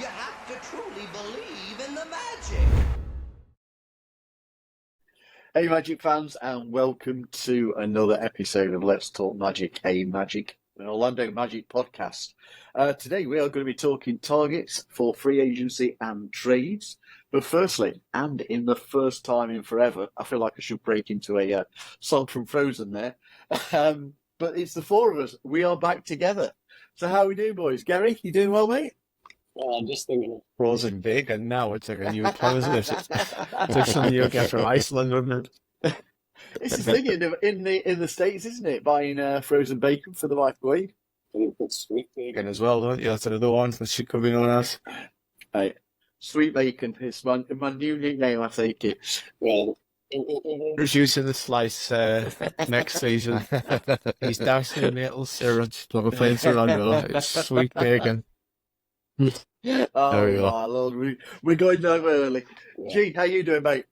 You have to truly believe in the magic. Hey, Magic fans, and welcome to another episode of Let's Talk Magic, an Orlando Magic podcast. Today, we are going to be talking targets for free agency and trades. But firstly, and in the first time in forever, I feel like I should break into a song from Frozen there. But it's the four of us. We are back together. So how are we doing, boys? Gary, you doing well, mate? Well, I'm just thinking of frozen bacon now. It's like a new thing, isn't it? It's like something you get from Iceland, isn't it? It's the thing in the States, isn't it? Buying frozen bacon for the microwave. And you put sweet bacon as well, don't you? That's another one that she could be known as. Right. Sweet bacon is my new nickname, I think it. Well, introducing the slice next season. He's dashing in little syrup, like a plain surrender. It's sweet bacon. Oh There we go. my Lord, we're going down early. Gene, how you doing, mate?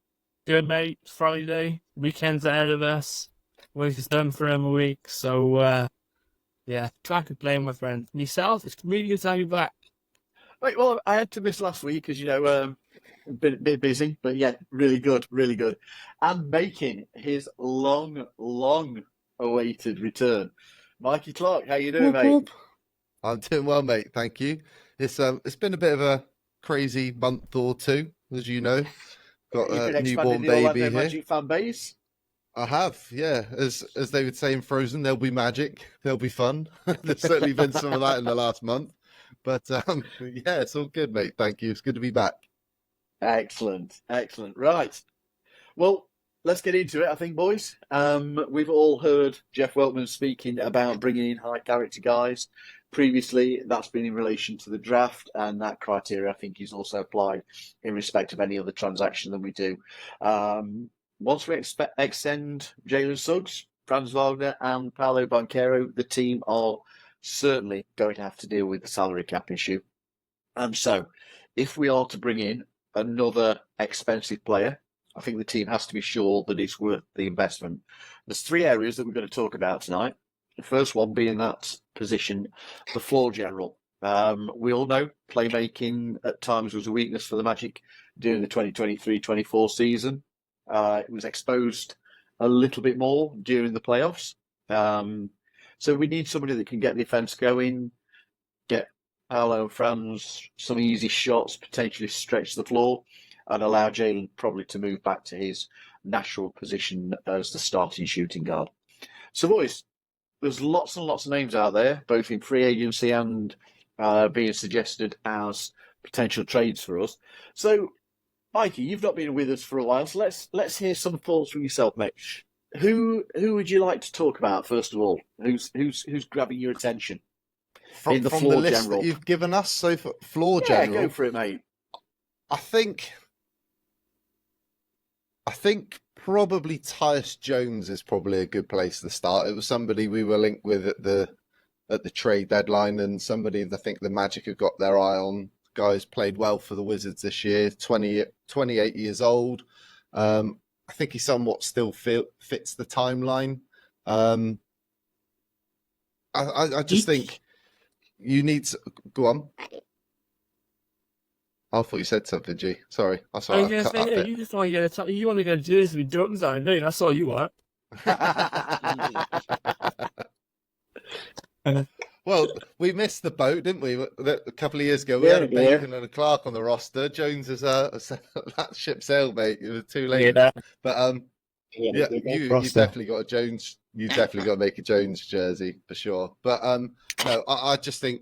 Good, mate. It's Friday. Weekend's ahead of us. Week's done for a week. So, yeah, try to play with friends. And yourself, it's really good to have you back. Right, well, I had to miss last week, as you know, a bit busy, but yeah, really good, really good. And making his long awaited return. Mikey Clark, how you doing, mate? I'm doing well, mate. Thank you. It's been a bit of a crazy month or two, as you know. Got You've been a expanding newborn the baby Orlando here. Magic fan base. I have, yeah. As they would say in Frozen, there'll be magic. There'll be fun. There's certainly been some of that in the last month. But yeah, it's all good, mate. Thank you. It's good to be back. Excellent. Right. Well, let's get into it, I think, boys. We've all heard Jeff Weltman speaking about bringing in high character guys. Previously, that's been in relation to the draft, and that criteria, I think, is also applied in respect of any other transaction that we do. Once we extend Jalen Suggs, Franz Wagner, and Paolo Banchero, the team are certainly going to have to deal with the salary cap issue. And so, if we are to bring in another expensive player, I think the team has to be sure that it's worth the investment. There's three areas that we're going to talk about tonight. The first one being that position, the floor general. We all know playmaking at times was a weakness for the Magic during the 2023-24 season. It was exposed a little bit more during the playoffs. So we need somebody that can get the offense going, get Paolo and Franz some easy shots, potentially stretch the floor, and allow Jalen probably to move back to his natural position as the starting shooting guard. So, boys, there's lots and lots of names out there, both in free agency and being suggested as potential trades for us. So, Mikey, you've not been with us for a while, so let's hear some thoughts from yourself, mate. Who would you like to talk about first of all? Who's grabbing your attention? In the From floor the list general. that you've given us, so for floor Yeah, general, go for it, mate. I think probably Tyus Jones is probably a good place to start. It was somebody we were linked with at the trade deadline, and somebody I think the Magic have got their eye on. Guy's played well for the Wizards this year, 28 years old. I think he somewhat still fits the timeline. I just think you need to go on. I thought you said something, G. Sorry. I I saw was I going to cut say, that yeah, bit. you just want to get you want to go do this with Jordan's on, don't you? That's all you want. Well, we missed the boat, didn't we? A couple of years ago, we had a Bacon and a Clark on the roster. Jones is that ship sailed, mate. It was too late. Yeah. But yeah, you definitely got a Jones. You definitely got to make a Jones jersey for sure. But no, I just think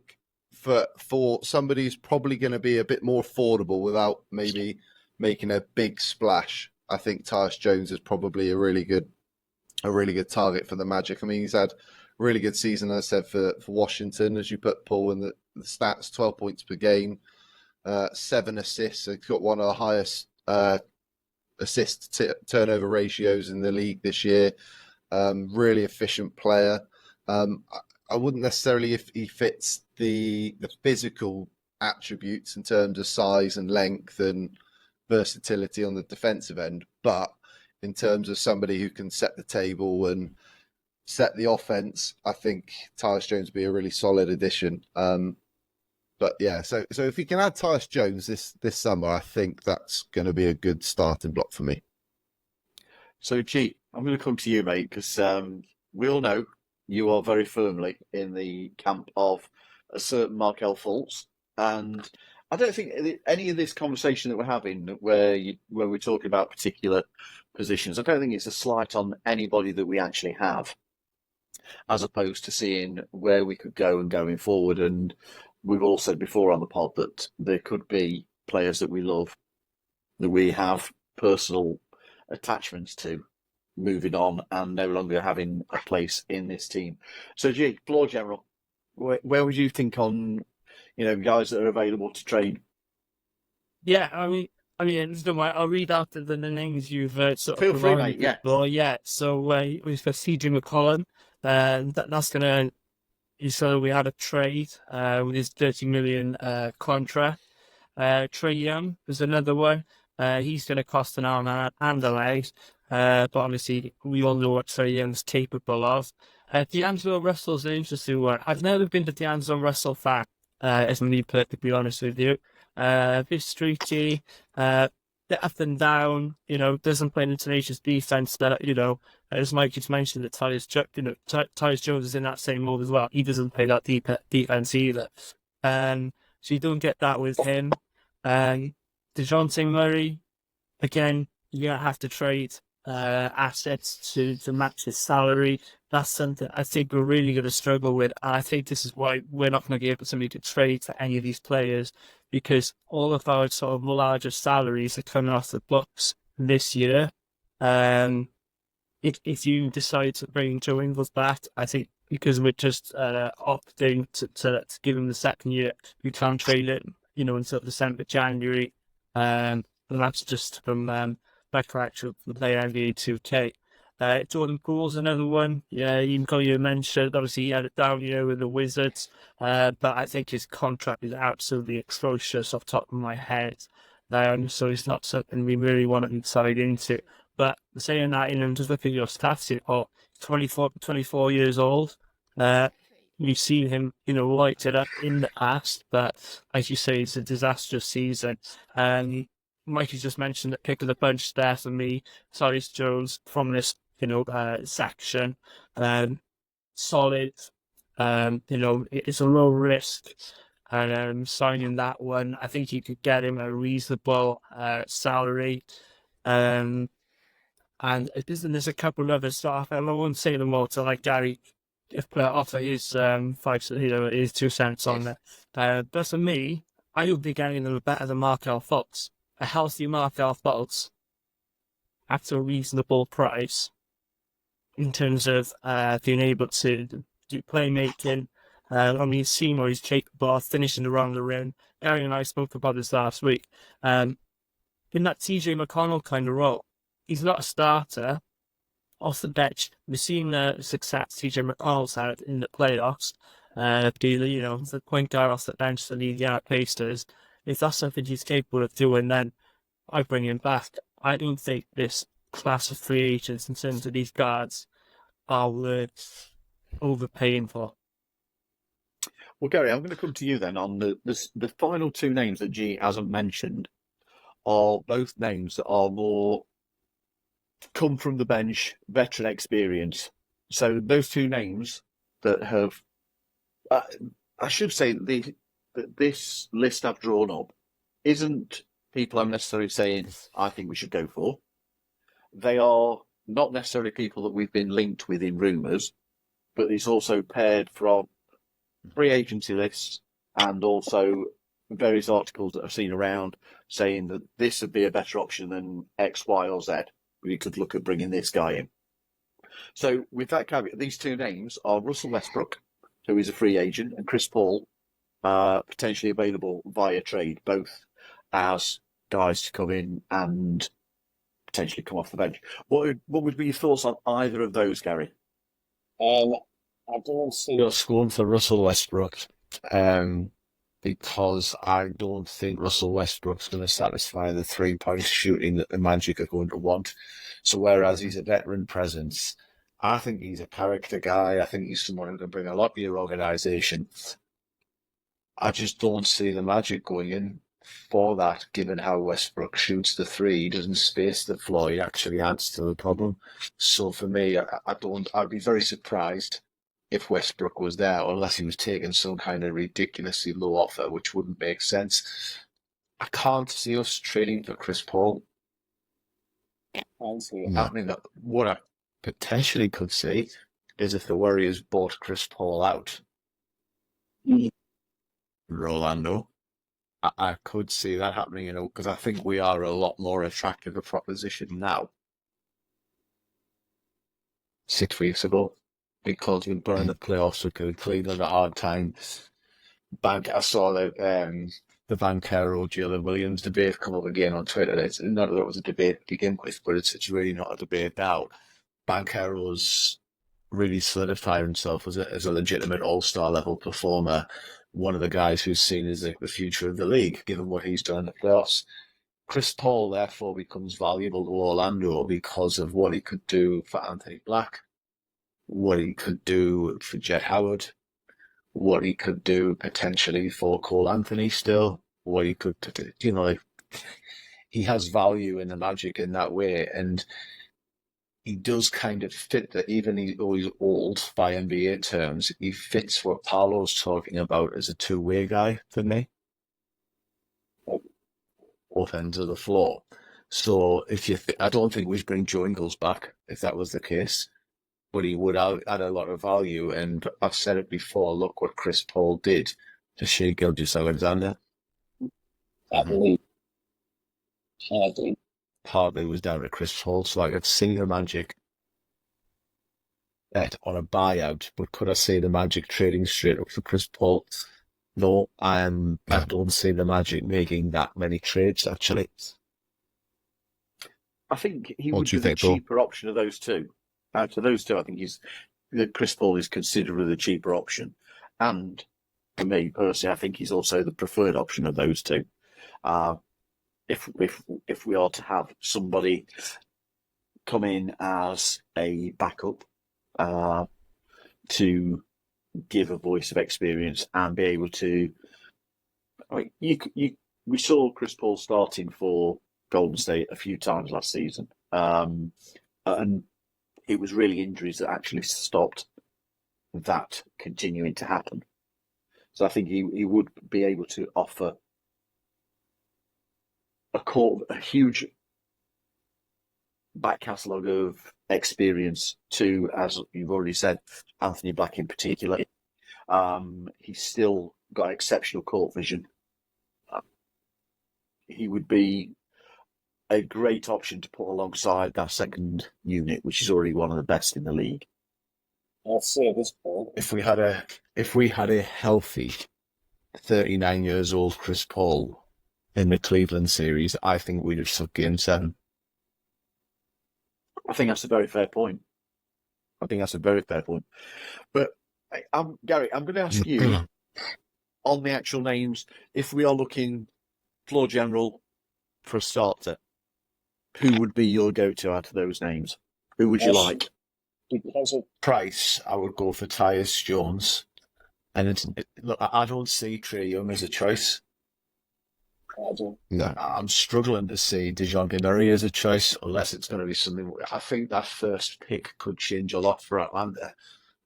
for somebody who's probably going to be a bit more affordable without maybe making a big splash, I think Tyus Jones is probably a really good target for the Magic. I mean, he's had a really good season, as I said, for Washington, as you put Paul in the stats, 12 points per game, 7 assists. So he's got one of the highest assist turnover ratios in the league this year. Really efficient player. I wouldn't necessarily, if he fits the physical attributes in terms of size and length and versatility on the defensive end, but in terms of somebody who can set the table and set the offense, I think Tyus Jones would be a really solid addition. But yeah, so if you can add Tyus Jones this summer, I think that's going to be a good starting block for me. So, G, I'm going to come to you, mate, because we all know you are very firmly in the camp of a certain Markel Fultz. And I don't think any of this conversation that we're having, where we're talking about particular positions, I don't think it's a slight on anybody that we actually have, as opposed to seeing where we could go and going forward. And we've all said before on the pod that there could be players that we love, that we have personal attachments to, moving on and no longer having a place in this team. So, G, floor general, where would you think on, guys that are available to trade? Yeah, I mean, I'll read out the names you've sort of Feel free, provided mate. Yeah. before. Yeah, so we've got CJ McCollum. That's gonna. So we had a trade with his 30 million contract. Trey Young is another one. He's going to cost an arm and a leg. But obviously, we all know what Trey Young's capable of. DeAngelo Russell's an interesting one. I've never been to DeAngelo Russell fan, as I'm being perfectly honest with you. A bit streaky, bit up and down, doesn't play in a tenacious defense that, as Mike just mentioned, that Tyus Jones is in that same mold as well. He doesn't play that defense either. So you don't get that with him. Dejounte Murray, again, you're going to have to trade assets to match his salary. That's something I think we're really going to struggle with. And I think this is why we're not going to be able to trade for any of these players, because all of our sort of larger salaries are coming off the books this year. If you decide to bring Joe Ingles back, I think because we're just opting to give him the second year, we can't trade it, until December, January. And that's just from Backcratch from playing NBA 2K. Jordan Poole's another one. Yeah, you mentioned, obviously he had it down, with the Wizards. But I think his contract is absolutely atrocious off the top of my head. So it's not something we really want to inside into. But saying that, just look at your stats here. 24 years old. We've seen him, light it up in the past, but as you say, it's a disastrous season. Mikey just mentioned that pick of the bunch there for me, Tyus Jones from this, section. Solid. It's a low risk. And signing that one, I think you could get him a reasonable salary. And there's a couple of other stuff. I won't say them all to like Gary offer his his 2 cents on that. But for me, I would be getting them better than Markel Fultz. A healthy Markel Fultz at a reasonable price in terms of being able to do playmaking. Seymour is capable of finishing around the rim. Gary and I spoke about this last week. In that TJ McConnell kind of role, he's not a starter off the bench. We've seen the success TJ McConnell's had in the playoffs. The point guard off the bench for the Indiana Pacers. If that's something he's capable of doing, then I bring him back. I don't think this class of free agents in terms of these guards are worth overpaying for. Well, Gary, I'm going to come to you then on the final 2 names that G hasn't mentioned are both names that are more come from the bench, veteran experience. So those 2 names that have, I should say that this list I've drawn up isn't people I'm necessarily saying I think we should go for. They are not necessarily people that we've been linked with in rumours, but it's also paired from free agency lists and also various articles that I've seen around saying that this would be a better option than X, Y, or Z. We could look at bringing this guy in. So with that caveat, these 2 names are Russell Westbrook, who is a free agent, and Chris Paul, potentially available via trade, both as guys to come in and potentially come off the bench. What would be your thoughts on either of those, Gary? I don't see us going for Russell Westbrook, because I don't think Russell Westbrook's going to satisfy the 3-point shooting that the Magic are going to want. So whereas he's a veteran presence, I think he's a character guy. I think he's someone who can bring a lot to your organisation. I just don't see the Magic going in for that, given how Westbrook shoots the three. He doesn't space the floor. He actually adds to the problem. So for me, I'd be very surprised if Westbrook was there, unless he was taking some kind of ridiculously low offer, which wouldn't make sense. I can't see us trading for Chris Paul. I can't see it happening. What I potentially could see is if the Warriors bought Chris Paul out, Rolando. I could see that happening, because I think we are a lot more attractive a proposition now. 6 weeks ago, because we've been in the playoffs, we could Cleveland a hard time. I saw that the Banchero Jalen Williams debate come up again on Twitter. It's not that it was a debate to begin with, but it's really not a debate now. Banchero's really solidified himself as a legitimate all-star level performer. One of the guys who's seen as the future of the league, given what he's done in the playoffs. Chris Paul, therefore, becomes valuable to Orlando because of what he could do for Anthony Black, what he could do for Jet Howard, what he could do potentially for Cole Anthony still, what he could do, he has value in the Magic in that way, and he does kind of fit that, even though he's old by NBA terms, he fits what Paolo's talking about as a two-way guy for me. Both ends of the floor. So I don't think we'd bring Joe Ingles back if that was the case, but he would add a lot of value. And I've said it before, look what Chris Paul did to Shea Gilgeous-Alexander. Partly was down to Chris Paul, so I could see the Magic on a buyout, but could I see the Magic trading straight up for Chris Paul? No, I don't see the Magic making that many trades, actually. I think he would be the cheaper option of those two. Out of those two, I think Chris Paul is considerably the cheaper option. And for me, personally, I think he's also the preferred option of those two. If we are to have somebody come in as a backup to give a voice of experience and be able to, we saw Chris Paul starting for Golden State a few times last season, and it was really injuries that actually stopped that continuing to happen. So I think he would be able to offer a huge back catalogue of experience to, as you've already said, Anthony Black in particular. He's still got exceptional court vision. He would be a great option to put alongside that second unit, which is already one of the best in the league. I'll say this, Paul. If we had a healthy 39 years old Chris Paul in the Cleveland series, I think we'd have stuck Game 7. I think that's a very fair point. But Gary, I'm going to ask you on the actual names, if we are looking floor general for a starter, who would be your go-to out of those names? Who would you like? Because of price, I would go for Tyus Jones. And look, I don't see Trey Young as a choice. No. I'm struggling to see Dejounte Murray as a choice, unless it's going to be something. I think that first pick could change a lot for Atlanta,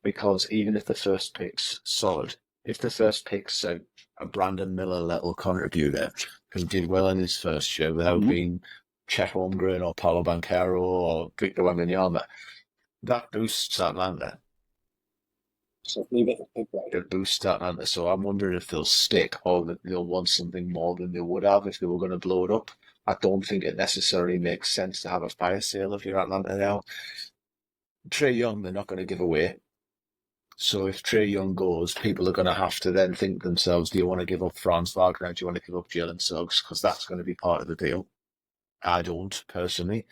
because even if the first pick's solid, if the first pick's a Brandon Miller-level contributor who did well in his first year without being Chet Holmgren or Paolo Banchero or Victor Wembanyama, that boosts Atlanta. So leave it at pick right. It boosts Atlanta. So I'm wondering if they'll stick or that they'll want something more than they would have if they were going to blow it up. I don't think it necessarily makes sense to have a fire sale if you're Atlanta now. Trey Young, they're not going to give away. So if Trey Young goes, people are going to have to then think to themselves, do you want to give up Franz Wagner? Do you want to give up Jalen Suggs? Because that's going to be part of the deal. I don't, personally.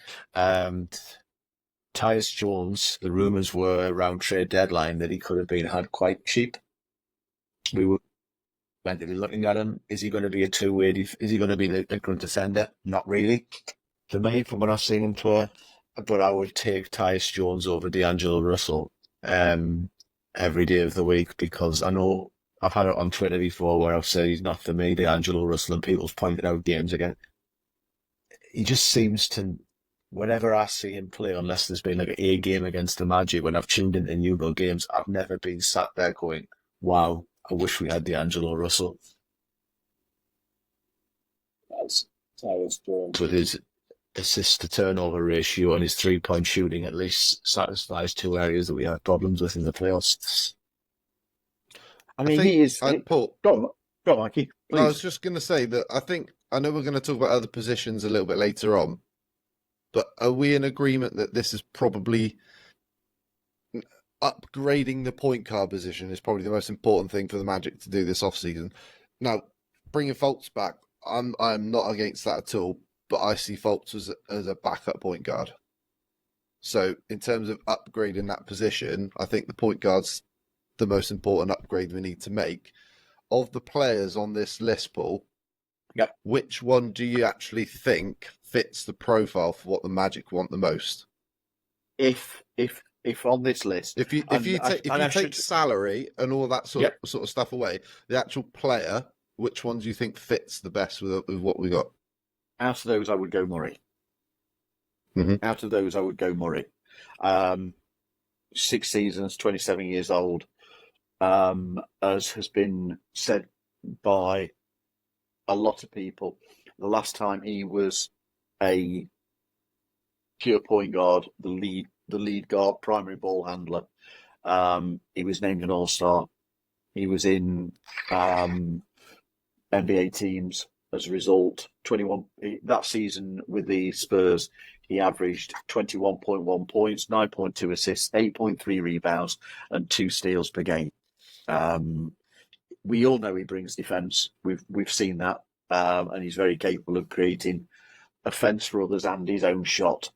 Tyus Jones, the rumours were around trade deadline that he could have been had quite cheap. We were meant to be looking at him. Is he going to be a two-way? Is he going to be the current defender? Not really, to me, from what I've seen him play. But I would take Tyus Jones over DeAngelo Russell every day of the week, because I know I've had it on Twitter before where I've said he's not for me, DeAngelo Russell, and people's pointed out games again. He just seems to, whenever I see him play, unless there's been like a game against the Magic, when I've tuned into Newville games, I've never been sat there going, wow, I wish we had DeAngelo Russell. That's Tyus Jones with his assist to turnover ratio and his 3-point shooting at least satisfies two areas that we had problems with in the playoffs. I mean, think, he is. Paul, Go on, Mikey. Please. I was just going to say that I know we're going to talk about other positions a little bit later on, but are we in agreement that this is probably upgrading the point guard position is probably the most important thing for the Magic to do this offseason? Now, bringing Fultz back, I'm not against that at all, but I see Fultz as a backup point guard. So in terms of upgrading that position, I think the point guard's the most important upgrade we need to make. Of the players on this list, Paul, which one do you actually think fits the profile for what the Magic want the most? If on this list, if you take salary and all that sort of stuff away, the actual player, which one do you think fits the best with what we got? Out of those, I would go Murray. Mm-hmm. Out of those, I would go Murray. 6 seasons, 27 years old. As has been said by a lot of people, the last time he was a pure point guard, the lead guard, primary ball handler, he was named an All-Star. He was in NBA teams as a result. That season with the Spurs, he averaged 21.1 points, 9.2 assists, 8.3 rebounds, and 2 steals per game. We all know he brings defence. We've seen that, and he's very capable of creating offence for others and his own shot,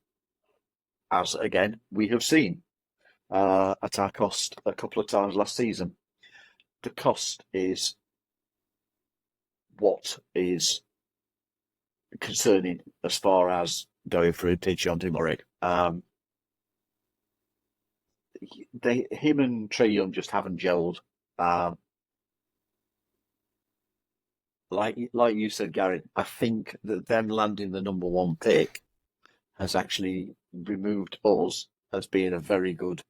as again we have seen at our cost a couple of times last season. The cost is what is concerning as far as going for a Dejounte Murray. Him and Trey Young just haven't gelled. Like you said, Gary, I think that them landing the number 1 pick has actually removed us as being a very good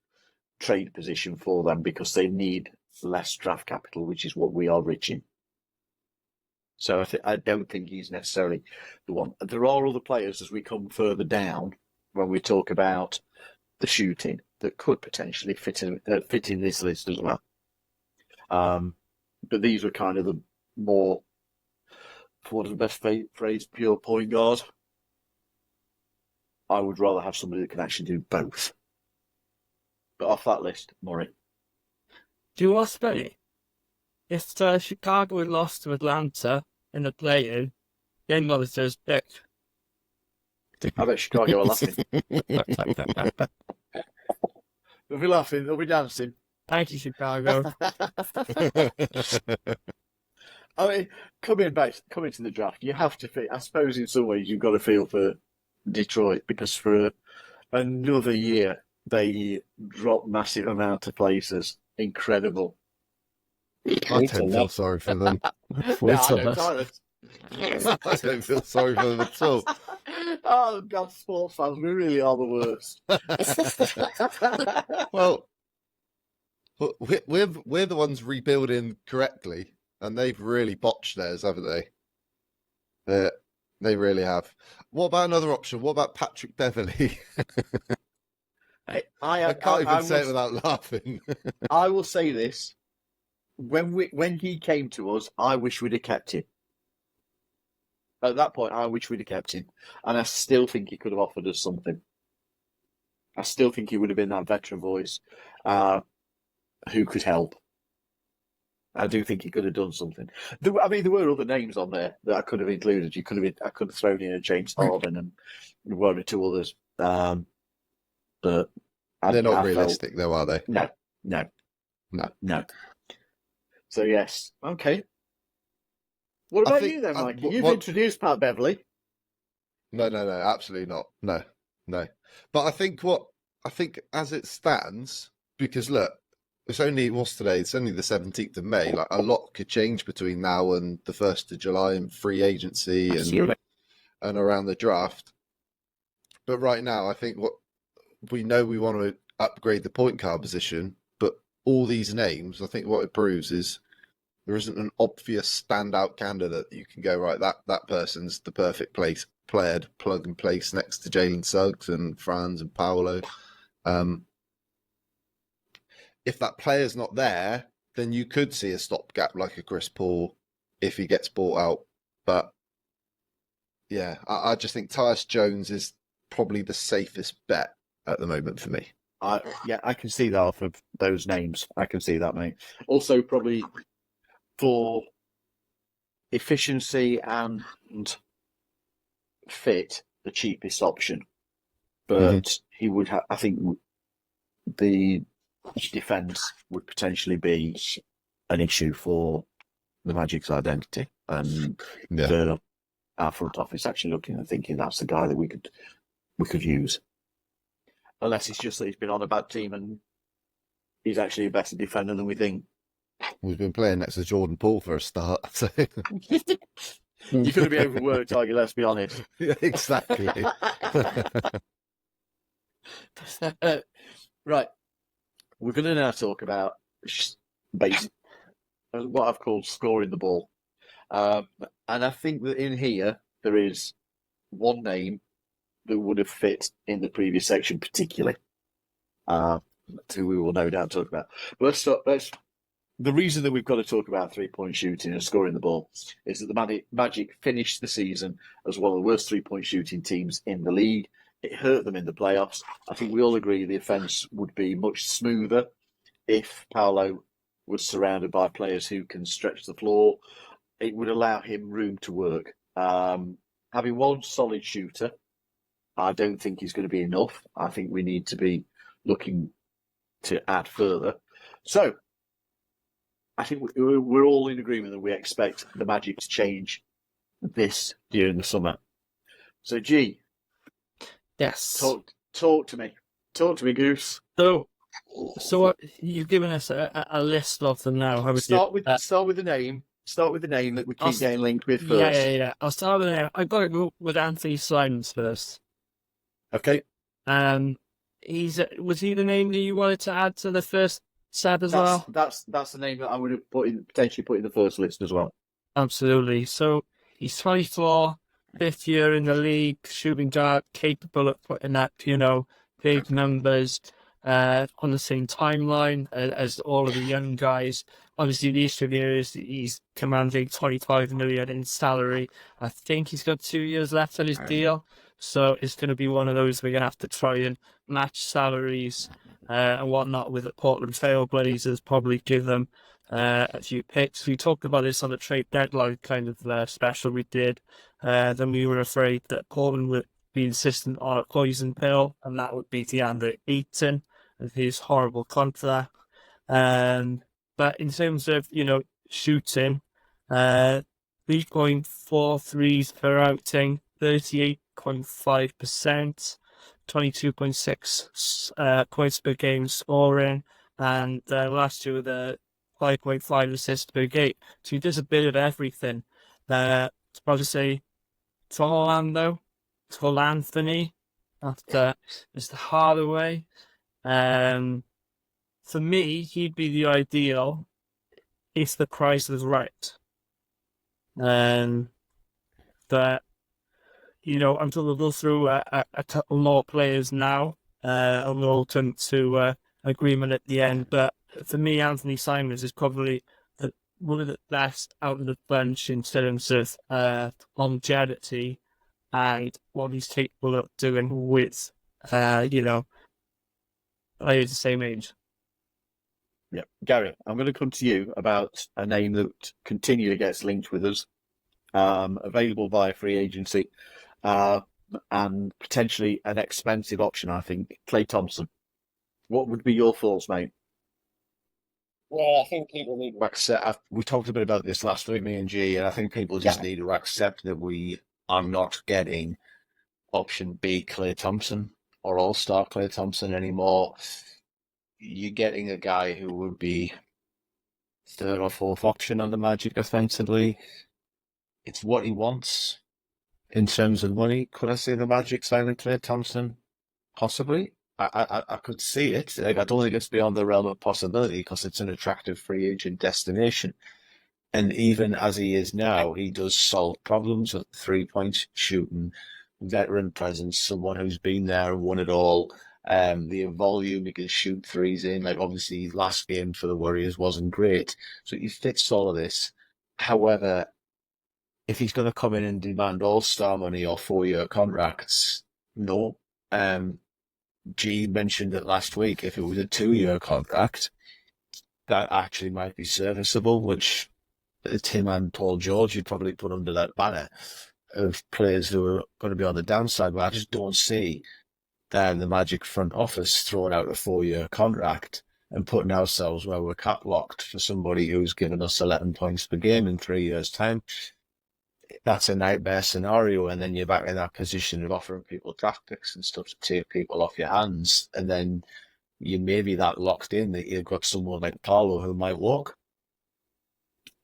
trade position for them because they need less draft capital, which is what we are rich in. So I don't think he's necessarily the one. There are other players as we come further down when we talk about the shooting that could potentially fit in this list as well. But these were kind of the more, for the best phrase, pure point guard. I would rather have somebody that can actually do both. But off that list, Murray. Do you know what's funny? If Chicago had lost to Atlanta in the play-in, then what was their pick? I bet Chicago are laughing. They'll be laughing, they'll be dancing. Thank you, Chicago. I mean, coming to the draft, you have to feel, I suppose in some ways you've got to feel for Detroit because for another year they dropped massive amount of places. Incredible. I don't feel sorry for them. I don't either. I don't feel sorry for them at all. Oh, God, sports fans, we really are the worst. Well, we're the ones rebuilding correctly, and they've really botched theirs, haven't they? They really have. What about another option? What about Patrick Beverley? I can't even say it without laughing. I will say this. When he came to us, I wish we'd have kept him. At that point, I wish we'd have kept him. And I still think he could have offered us something. I still think he would have been that veteran voice who could help. I do think he could have done something. There were other names on there that I could have included. I could have thrown in a James Harden and one or two others. But they're not realistic, though, are they? No. So yes, okay. What about you then, Mike? You've introduced Pat Beverley. No, absolutely not. No. But I think as it stands, because look, It's only what's today? It's only the 17th of May. Like a lot could change between now and the 1st of July and free agency and around the draft. But right now, I think what we know we want to upgrade the point guard position, but all these names, I think what it proves is there isn't an obvious standout candidate that you can go, right, that person's the perfect player to plug and place next to Jalen Suggs and Franz and Paolo. If that player's not there, then you could see a stopgap like a Chris Paul if he gets bought out. But yeah, I just think Tyus Jones is probably the safest bet at the moment for me. I can see that off of those names. I can see that, mate. Also, probably for efficiency and fit, the cheapest option. But he would have, I think the defence would potentially be an issue for the Magic's identity. And our front office actually looking and thinking that's the guy that we could use. Unless it's just that he's been on a bad team and he's actually a better defender than we think. We've been playing next to Jordan Poole for a start. So. You're going to be overworked, are you? Let's be honest. Yeah, exactly. Right. We're going to now talk about what I've called scoring the ball. And I think that in here, there is one name that would have fit in the previous section particularly, who we will no doubt talk about. But the reason that we've got to talk about three-point shooting and scoring the ball is that the Magic finished the season as one of the worst three-point shooting teams in the league. It hurt them in the playoffs. I think we all agree the offence would be much smoother if Paolo was surrounded by players who can stretch the floor. It would allow him room to work. Having one solid shooter, I don't think is going to be enough. I think we need to be looking to add further. So, I think we're all in agreement that we expect the Magic to change this during the summer. So, G. Yes. Talk to me. Talk to me, Goose. So you've given us a list of them now, haven't Start you? with the name. Start with the name that we keep getting linked with first. Yeah. I'll start with the name. I've got to go with Anthony Simons first. Okay. Was he the name that you wanted to add to the first set as well? That's the name that I would have potentially put in the first list as well. Absolutely. So he's 24, fifth year in the league, shooting guard, capable of putting up, big numbers on the same timeline as all of the young guys. Obviously, the issue here is he's commanding $25 million in salary. I think he's got 2 years left on his deal. So it's going to be one of those we're going to have to try and match salaries and whatnot with the Portland Trailblazers, probably give them a few picks. We talked about this on the trade deadline kind of special we did. Then we were afraid that Portland would be insistent on a poison pill, and that would be DeAndre Ayton and his horrible contract. But in terms of, shooting, 3.4 threes per outing, 38.5%, 22.6 points per game scoring, and last year with 5.5 assists per game. So he does a bit of everything. I'd probably say Tall Anthony, after Mr. Hardaway. For me, he'd be the ideal if the price was right. But, I'm going to go through a couple more players now, and we'll come to agreement at the end. But for me, Anthony Simons is probably one of the best out of the bunch in terms of longevity and what he's capable of doing with, players the same age. Yeah, Gary, I'm going to come to you about a name that continually gets linked with us, available via free agency, and potentially an expensive option, I think, Klay Thompson. What would be your thoughts, mate? Well, I think people need to accept. We talked a bit about this last week, me and G, and I think people just need to accept that we are not getting option B Klay Thompson or All-Star Klay Thompson anymore. you're getting a guy who would be third or fourth option on the Magic offensively. It's what he wants in terms of money. Could I see the Magic signing Klay Thompson? Possibly. I could see it. Like, I don't think it's beyond the realm of possibility because it's an attractive free agent destination. And even as he is now, he does solve problems with 3-point shooting, veteran presence, someone who's been there and won it all. The volume, he can shoot threes in. Like, obviously, his last game for the Warriors wasn't great. So he fits all of this. However, if he's going to come in and demand all-star money or 4-year contracts, no. G mentioned it last week. If it was a 2-year contract, that actually might be serviceable, which it's him and Paul George you'd probably put under that banner of players who are going to be on the downside. But I just don't see the Magic front office throwing out a 4-year contract and putting ourselves where we're cap locked for somebody who's given us 11 points per game in 3 years' time. That's a nightmare scenario, and then you're back in that position of offering people draft picks and stuff to take people off your hands, and then you may be that locked in that you've got someone like Paolo who might walk.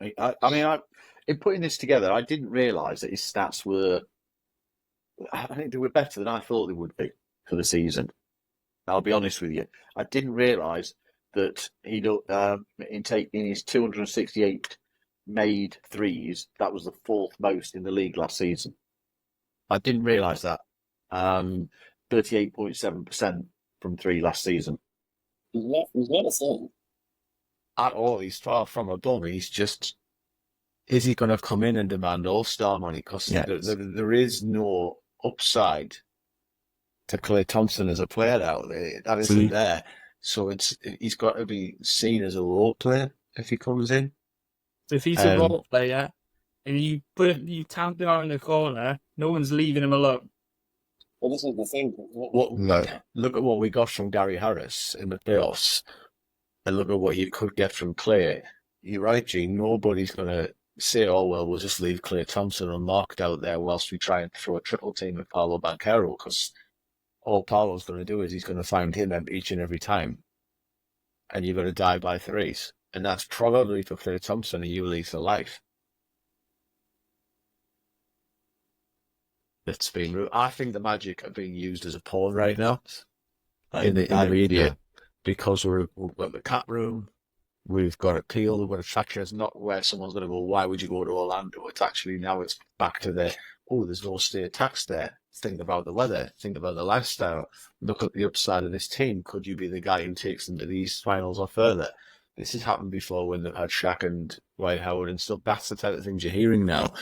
In putting this together, I didn't realise that his stats were. I think they were better than I thought they would be for the season. I'll be honest with you. I didn't realise that in his 268 made threes, that was the fourth most in the league last season. I didn't realise that. 38.7% from three last season. He's not a thing. At all. He's far from a bum. He's just, is he going to come in and demand all-star money? Because there is no upside to Klay Thompson as a player out there. That isn't there. So he's got to be seen as a role player if he comes in. If he's a role player and you tamp him out in the corner, no one's leaving him alone. Well, this is the thing. Look at what we got from Gary Harris in the playoffs, and look at what you could get from Klay. You're right, Gene. Nobody's going to say, oh, well, we'll just leave Klay Thompson unmarked out there whilst we try and throw a triple team with Paolo Banchero, because all Paolo's going to do is he's going to find him each and every time, and you're going to die by threes. And that's probably for Klay Thompson a new lease of life. I think the Magic are being used as a pawn right now in the media, because we've got the cap room, we've got a Hield, we've got a traction. It's not where someone's going to go, why would you go to Orlando? It's actually now it's back to there's no state tax there. Think about the weather, think about the lifestyle, look at the upside of this team. Could you be the guy who takes them to these finals or further? This has happened before when they've had Shaq and Dwight Howard and stuff. That's the type of things you're hearing now.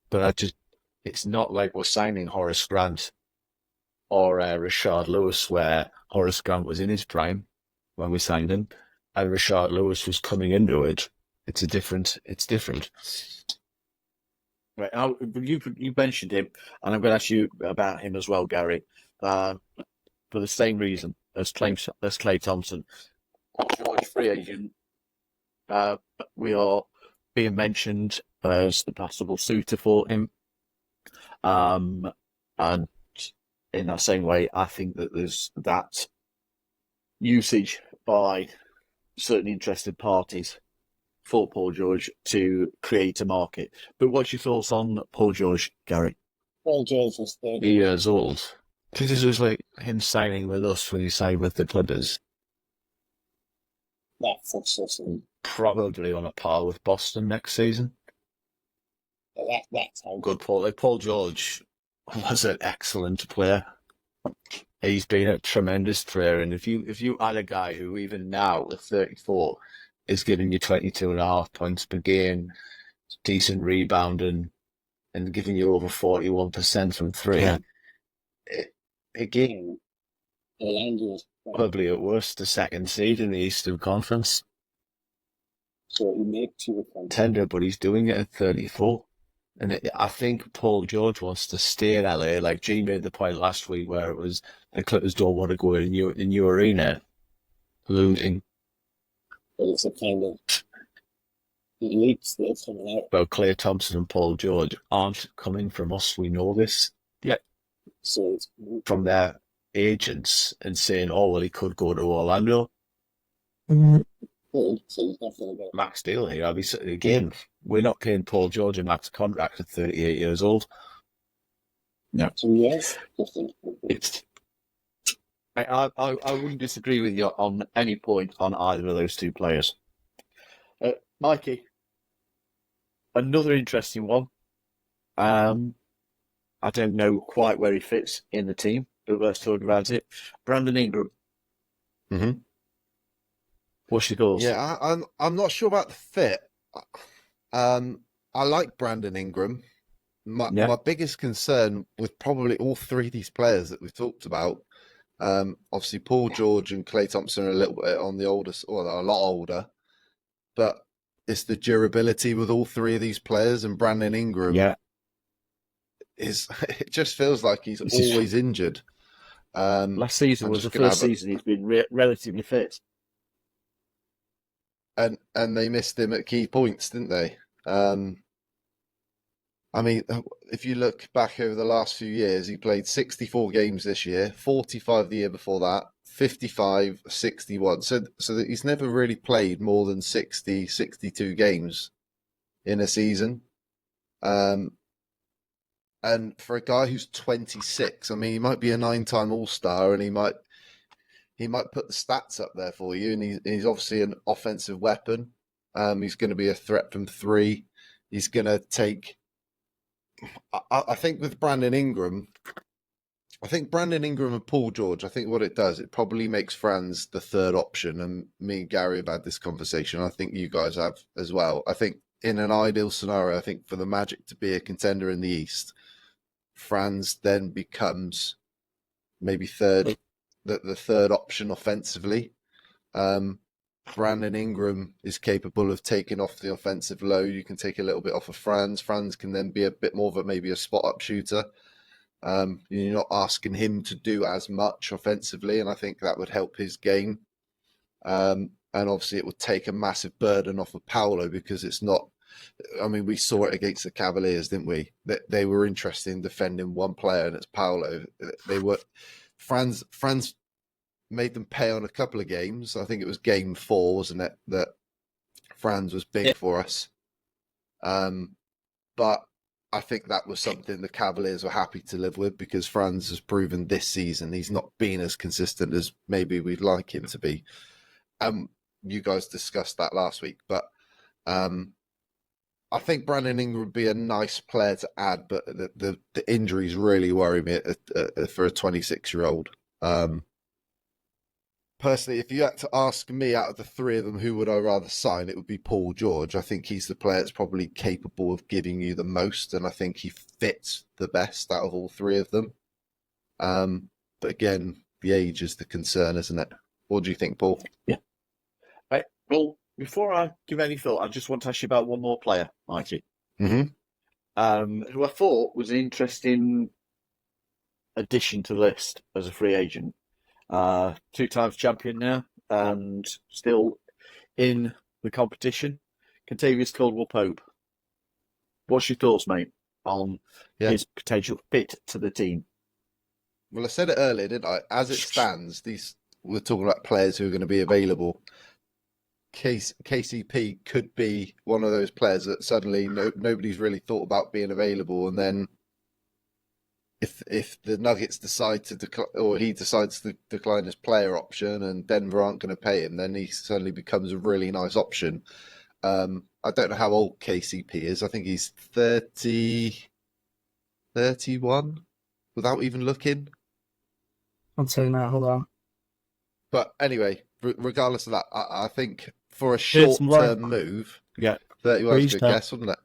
But it's not like we're signing Horace Grant or Rashard Lewis, where Horace Grant was in his prime when we signed him, and Rashard Lewis was coming into it. It's different. Right. Now, you mentioned him, and I'm going to ask you about him as well, Gary, for the same reason as Klay Thompson. George free agent, we are being mentioned as the possible suitor for him, and in that same way, I think that there's that usage by certain interested parties for Paul George to create a market. But what's your thoughts on Paul George, Gary? Paul George is 30 years old. This was like him signing with us when he signed with the Clippers. That's probably on a par with Boston next season. That's how good Paul George was an excellent player. He's been a tremendous player, and if you had a guy who even now at 34 is giving you 22.5 points per game, decent rebounding, and giving you over 41% from three, again, probably at worst the second seed in the Eastern Conference. So he makes you a contender, but he's doing it at 34. And I think Paul George wants to stay in LA. Like G made the point last week where it was the Clippers don't want to go in a new arena, losing. But it's a kind of leaks that's coming out. Well, Klay Thompson and Paul George aren't coming from us. We know this. Yeah. So it's from their agents and saying, oh, well, he could go to Orlando. So he's definitely good. Max deal here. Again, we're not paying Paul George a max contract at 38 years old. No. 2 years? Just think. It's, I wouldn't disagree with you on any point on either of those two players. Mikey, another interesting one. I don't know quite where he fits in the team, but let's talk about it. Brandon Ingram. Mm-hmm. What's your thoughts? Yeah, I'm not sure about the fit. I like Brandon Ingram. My biggest concern with probably all three of these players that we've talked about, obviously Paul George and Klay Thompson are a little bit on the older, or a lot older, but it's the durability with all three of these players, and Brandon Ingram it just feels like he's always injured. Last season was the first season he's been relatively fit. And they missed him at key points, didn't they? I mean, if you look back over the last few years, he played 64 games this year, 45 the year before that, 55, 61. So that he's never really played more than 60, 62 games in a season. And for a guy who's 26, I mean, he might be a 9-time All-Star, and he might put the stats up there for you, and he's obviously an offensive weapon. He's going to be a threat from three. He's going to take... I think with Brandon Ingram, and Paul George, I think what it does, it probably makes Franz the third option. And me and Gary have had this conversation. I think you guys have as well. I think in an ideal scenario, I think for the Magic to be a contender in the East, Franz then becomes maybe the third option offensively. Brandon Ingram is capable of taking off the offensive load. You can take a little bit off of Franz. Franz can then be a bit more of maybe a spot-up shooter. You're not asking him to do as much offensively, and I think that would help his game. And obviously it would take a massive burden off of Paolo, because it's not... I mean, we saw it against the Cavaliers, didn't we? They were interested in defending one player, and it's Paolo. They were... Franz made them pay on a couple of games. I think it was game 4, wasn't it, that Franz was big for us. But I think that was something the Cavaliers were happy to live with, because Franz has proven this season he's not been as consistent as maybe we'd like him to be. You guys discussed that last week, but I think Brandon Ingram would be a nice player to add, but the injuries really worry me for a 26-year-old. Personally, if you had to ask me out of the three of them, who would I rather sign, it would be Paul George. I think he's the player that's probably capable of giving you the most, and I think he fits the best out of all three of them. But again, the age is the concern, isn't it? What do you think, Paul? Yeah. Right. Well, before I give any thought, I just want to ask you about one more player, Mikey. Mm-hmm. Who I thought was an interesting addition to the list as a free agent. 2 times champion now, and still in the competition. Kentavious Caldwell-Pope. What's your thoughts, mate, on his potential fit to the team? Well, I said it earlier, didn't I? As it stands, we're talking about players who are going to be available. KCP could be one of those players that suddenly nobody's really thought about being available, and then if the Nuggets decide to or he decides to decline his player option, and Denver aren't going to pay him, then he suddenly becomes a really nice option. I don't know how old KCP is. I think he's 31, without even looking. I'm saying that. Hold on. But anyway, regardless of that, I think for a short-term move, 31 is a good guess, wasn't it?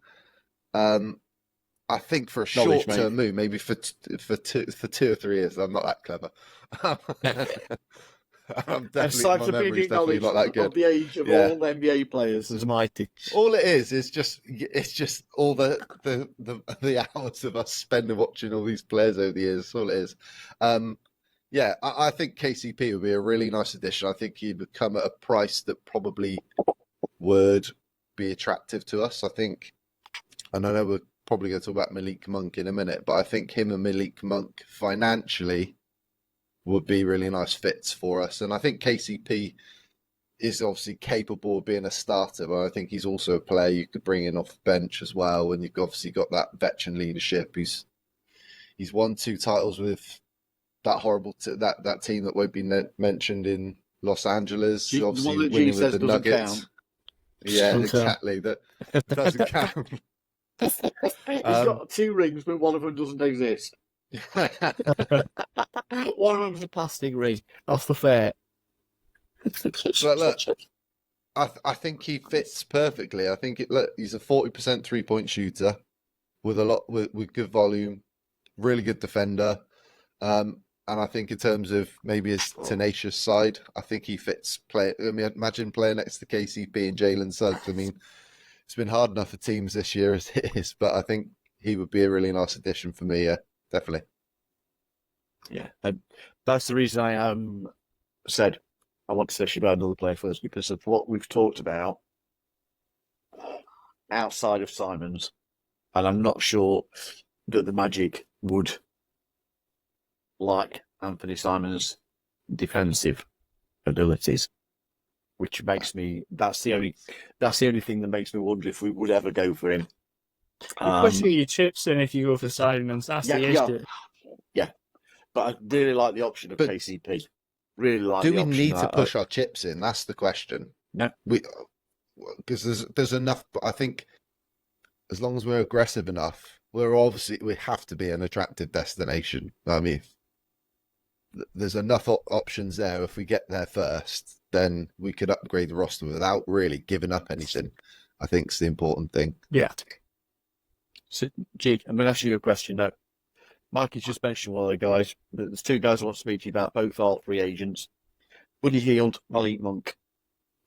I think for a short-term move, maybe for 2 or 3 years. I'm not that clever. I'm definitely, my memory's definitely not that good. Of the age of all NBA players is Mighty. All it is just all the hours of us spending watching all these players over the years. That's all it is. I think KCP would be a really nice addition. I think he'd come at a price that probably would be attractive to us. I know we're probably going to talk about Malik Monk in a minute, but I think him and Malik Monk financially would be really nice fits for us. And I think KCP is obviously capable of being a starter, but I think he's also a player you could bring in off the bench as well. And you've obviously got that veteran leadership. He's won 2 titles with that horrible that team that won't be mentioned in Los Angeles. The Obviously one that winning G with says the doesn't Nuggets. count. Yeah, Doesn't exactly. That doesn't count. He's got 2 rings, but one of them doesn't exist. One of them's a plastic ring. That's the fair. But look, I think he fits perfectly. I think he's a 40% 3-point shooter with with good volume, really good defender. And I think in terms of maybe his tenacious side, I think he fits I mean, imagine playing next to KCP and Jalen Suggs. I mean, it's been hard enough for teams this year as it is, but I think he would be a really nice addition for me. Yeah, definitely. Yeah, and that's the reason I said I want to say about another player first, because of what we've talked about outside of Simons, and I'm not sure that the Magic would like Anthony Simons' defensive abilities, which makes me that's the only thing that makes me wonder if we would ever go for him. You're pushing your chips in if you go for Simons. That's the issue. Yeah, but I really like the option of KCP. Really like. Do the we option need to push our chips in? That's the question. No, because there's enough. I think as long as we're aggressive enough, we have to be an attractive destination. I mean, there's enough options there. If we get there first, then we could upgrade the roster without really giving up anything. I think is the important thing. Yeah. So, Jig, I'm going to ask you a question now. Mikey's just mentioned one of the guys. There's 2 guys I want to speak to you about. Both are free agents. Buddy Hield, Malik Monk.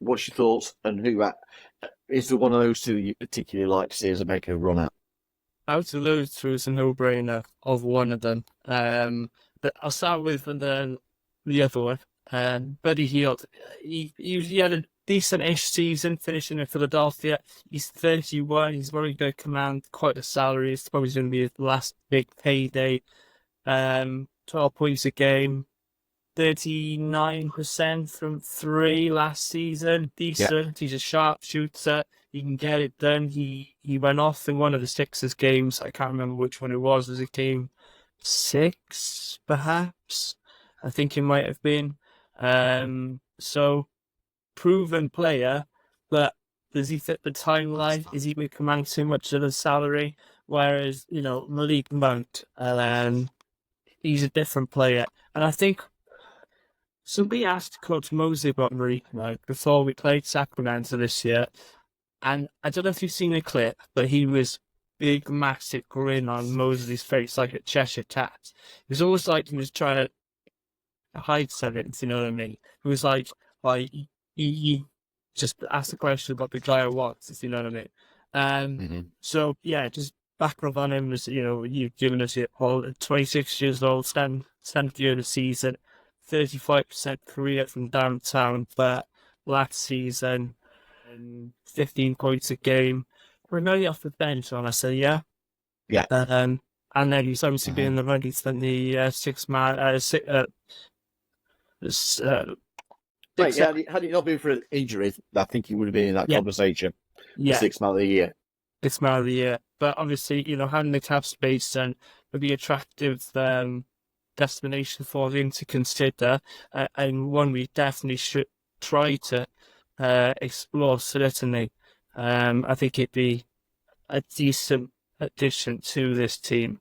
What's your thoughts? And who is there one of those 2 you particularly like to see as a make a run at? Out of those 2, it's a no-brainer of one of them. But I'll start with the other one. Buddy Hield. He had a decent-ish season finishing in Philadelphia. He's 31. He's very good command, quite a salary. It's probably going to be his last big payday. 12 points a game, 39% from 3 last season. Decent. Yeah. He's a sharpshooter. He can get it done. He went off in one of the Sixers games. I can't remember which one it was. Was it game 6, perhaps? I think it might have been. So, proven player, but does he fit the timeline? Is he with command too much of the salary? Whereas, Malik Monk, he's a different player. And I think somebody asked Coach Mosley about Malik Monk before we played Sacramento this year. And I don't know if you've seen the clip, but he was big, massive grin on Mosley's face, like a Cheshire cat. It was almost like he was trying to hide something, if you know what I mean. It was like he just asked the question about the guy wants, if you know what I mean. So, yeah, just background on him was, you've given us it all. 26 years old, 10th year of the season, 35% career from downtown, but last season, 15 points a game. Primarily off the bench, honestly, yeah? Yeah. And then he's obviously been in the running for the 6 man. Right, had it not been for injury, I think he would have been in that conversation. Yeah. 6th man of the year. 6th man of the year. But obviously, having the cap space and would be attractive destination for him to consider, and one we definitely should try to explore, certainly. I think it'd be a decent addition to this team.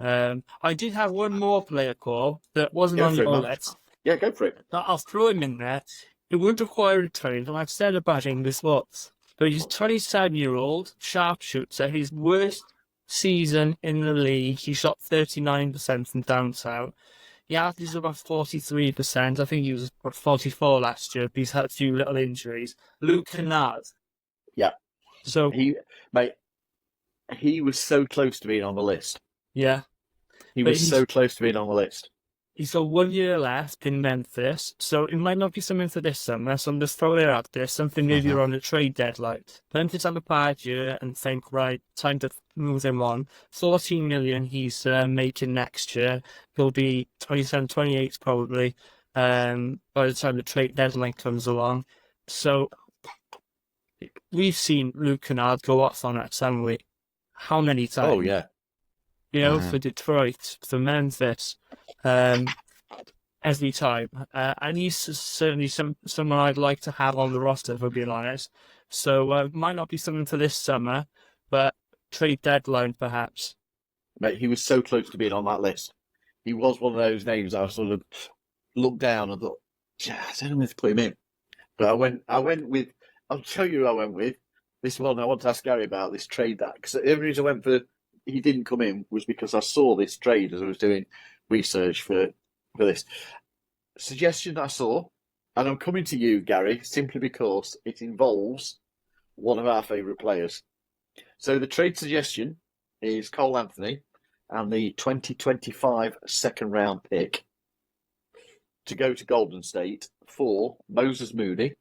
I did have one more player call that wasn't on your list. Yeah, go for it. I'll throw him in there. It would require a trade, and I've said about him this once. But he's a 27-year-old sharpshooter. His worst season in the league, he shot 39% from downtown. He averages about 43%. I think he was about 44 last year, but he's had a few little injuries. Luke Kennard. Yeah. So he was so close to being on the list. Yeah. He was so close to being on the list. He's got 1 year left in Memphis, so it might not be something for this summer, so I'm just throwing it out there, something maybe around the trade deadline. Memphis have a bad year and think, right, time to move him on. 14 million he's making next year. He'll be 27, 28 probably by the time the trade deadline comes along. So we've seen Luke Kennard go off on us, haven't we? How many times? Oh, yeah. For Detroit, for Memphis, every time. And he's certainly someone I'd like to have on the roster, if I'm being honest. So might not be something for this summer, but trade deadline perhaps. Mate, he was so close to being on that list. He was one of those names I sort of looked down and thought, yeah, I don't know if to put him in. But I went with, I'll tell you who I went with. This one, I want to ask Gary about this trade because the only reason I went for he didn't come in was because I saw this trade as I was doing research for this. Suggestion I saw, and I'm coming to you, Gary, simply because it involves one of our favourite players. So the trade suggestion is Cole Anthony and the 2025 second round pick to go to Golden State for Moses Moody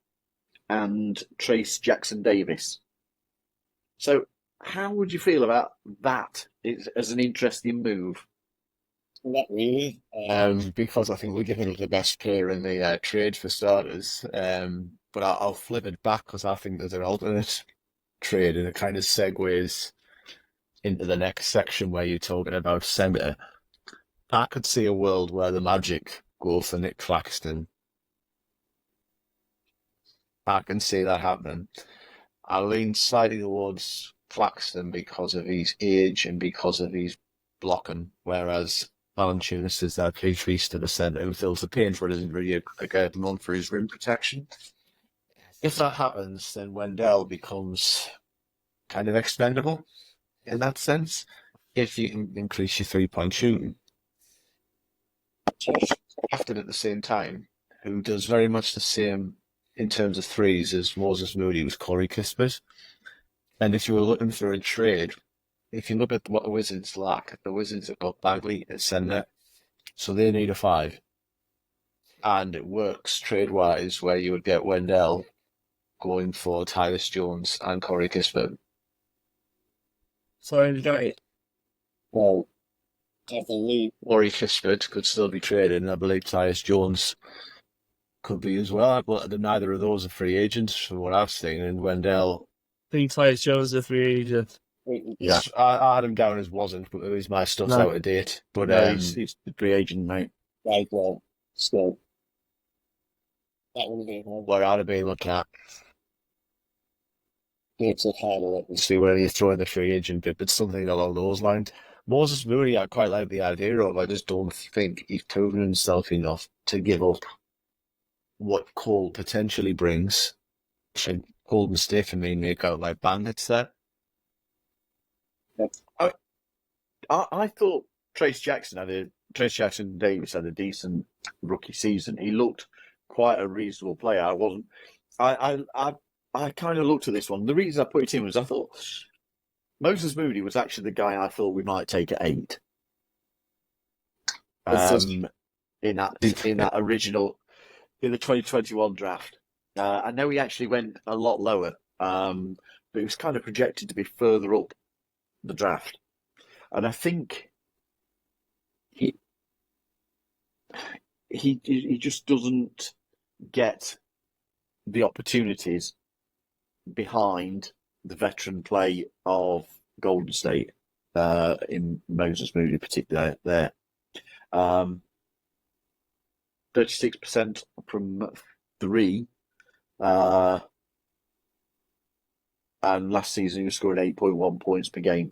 and Trace Jackson-Davis. So how would you feel about that as an interesting move? Not really. Because I think we're giving up the best player in the trade for starters. But I'll flip it back because I think there's an alternate trade and it kind of segues into the next section where you're talking about center. I could see a world where the Magic go for Nick Claxton. I can see that happening. I lean slightly towards Claxton because of his age and because of his blocking, whereas Valanciunas is that big beast to the centre who feels the pain for it isn't really a guy known for his rim protection. If that happens, then Wendell becomes kind of expendable in that sense, if you can increase your three-point shooting. Claxton at the same time, who does very much the same in terms of threes as Moses Moody was Corey Kispert. And if you were looking for a trade, if you look at what the Wizards lack, the Wizards have got Bagley at centre, so they need a 5. And it works trade-wise where you would get Wendell going for Tyus Jones and Corey Kispert. Sorry, Gary. Well, I believe Corey Kispert could still be traded, and I believe Tyus Jones could be as well, but neither of those are free agents from what I've seen, and Wendell... I think Tyus Jones is a free agent. Yeah, I had him down as wasn't, but it was my stuff's out of date. But No, he's the free agent, mate. right, well, still. That would be what I'd have been looking at, it's a hard one. see where you throw in the free agent bit, but something along those lines. Moses Moody, I quite like the idea of. I just don't think he's proven himself enough to give up what Cole potentially brings. And Golden State for me make out like bandits there. I thought Trace Jackson-Davis had a decent rookie season. He looked quite a reasonable player. I kind of looked at this one. The reason I put it in was I thought Moses Moody was actually the guy I thought we might take at 8. In that original, in the 2021 draft. I know he actually went a lot lower, but he was kind of projected to be further up the draft. And I think he just doesn't get the opportunities behind the veteran play of Golden State in Moses Moody, particularly there. 36% from 3. And last season he was scoring 8.1 points per game.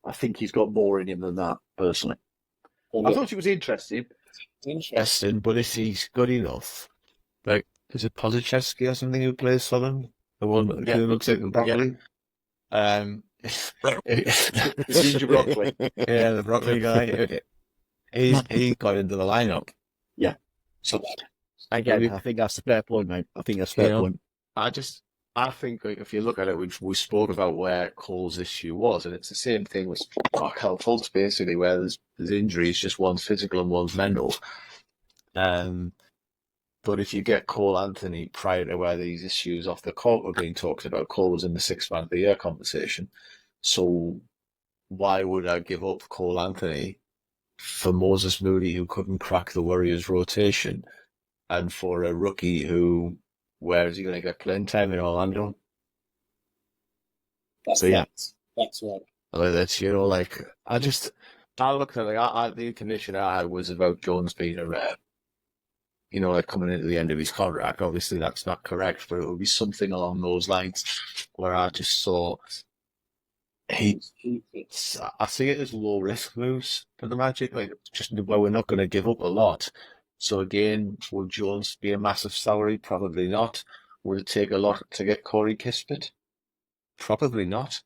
I think he's got more in him than that, personally. I thought it was interesting. Interesting, but if he's good enough, like, is it Pozachevsky or something who plays for them? The one that looks like broccoli? Ginger broccoli. Yeah, the broccoli guy. He got into the lineup. Yeah. So Again, I think that's a fair point, mate. I think that's a fair point. I think if you look at it, we spoke about where Cole's issue was, and it's the same thing with Markel Fultz, basically, where there's injuries, just one's physical and one's mental. But if you get Cole Anthony prior to where these issues off the court were being talked about, Cole was in the 6th man of the year conversation. So why would I give up Cole Anthony for Moses Moody, who couldn't crack the Warriors' rotation, and for a rookie who where is he going to get playing time in Orlando? That's So, yeah. That's right. Like that's, you know, like I looked at the condition I had was about Jones being a you know, like coming into the end of his contract. Obviously, that's not correct, but it would be something along those lines where I just saw I see it as low risk moves for the Magic, like just where we're not going to give up a lot. So again, will Jones be a massive salary? Probably not. Will it take a lot to get Corey Kispert? Probably not.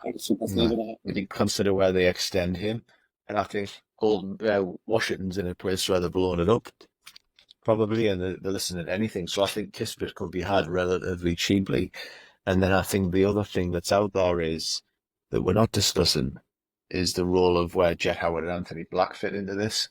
I have sympathy with that. When you consider where they extend him, and I think Washington's in a place where they're blowing it up, probably, and they're listening to anything. So I think Kispert could be had relatively cheaply. And then I think the other thing that's out there is that we're not discussing is the role of where Jet Howard and Anthony Black fit into this.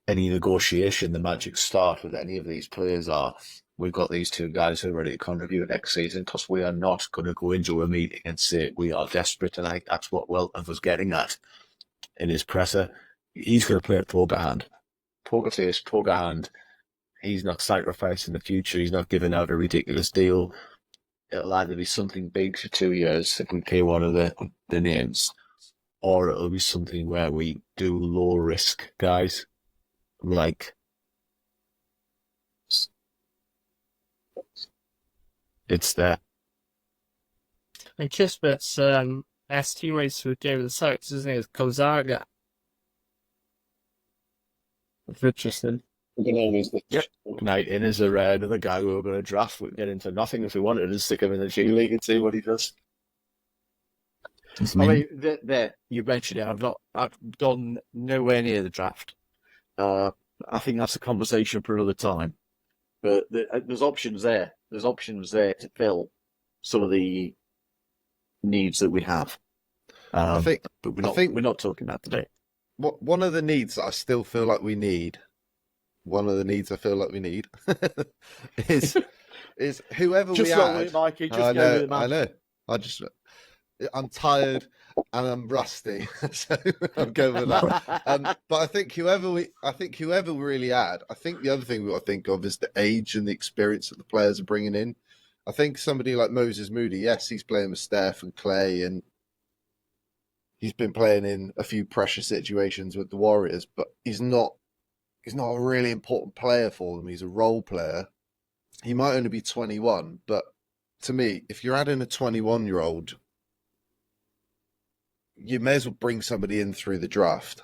Any negotiation the Magic start with any of these players are, we've got these two guys who are ready to contribute next season, because we are not going to go into a meeting and say we are desperate tonight. That's what Welton was getting at in his presser. He's going to play a poker hand. Poker face, poker hand. He's not sacrificing the future. He's not giving out a ridiculous deal. It'll either be something big for 2 years if we pay one of the names, or it'll be something where we do low risk guys. Like, it's there. And Kispert's last teammates who gave the Sox, his name is Gonzaga. It's interesting. Yep. Night in as another guy we were going to draft. We'd get into nothing if we wanted to stick him in the G League and see what he does. I mean, there you mentioned it. I've gone nowhere near the draft. I think that's a conversation for another time. But there's options there. There's options there to fill some of the needs that we have. But we're not talking about today. One of the needs that I still feel like we need. One of the needs I feel like we need is whoever Just we roll add. with it, Mikey. Just I go with it, know. man. I'm tired and I'm rusty, so I'm going with that. But I think whoever we really add, I think the other thing we got to think of is the age and the experience that the players are bringing in. I think somebody like Moses Moody, yes, he's playing with Steph and Klay, and he's been playing in a few pressure situations with the Warriors, but he's not a really important player for them. He's a role player. He might only be 21, but to me, if you're adding a 21-year-old, you may as well bring somebody in through the draft.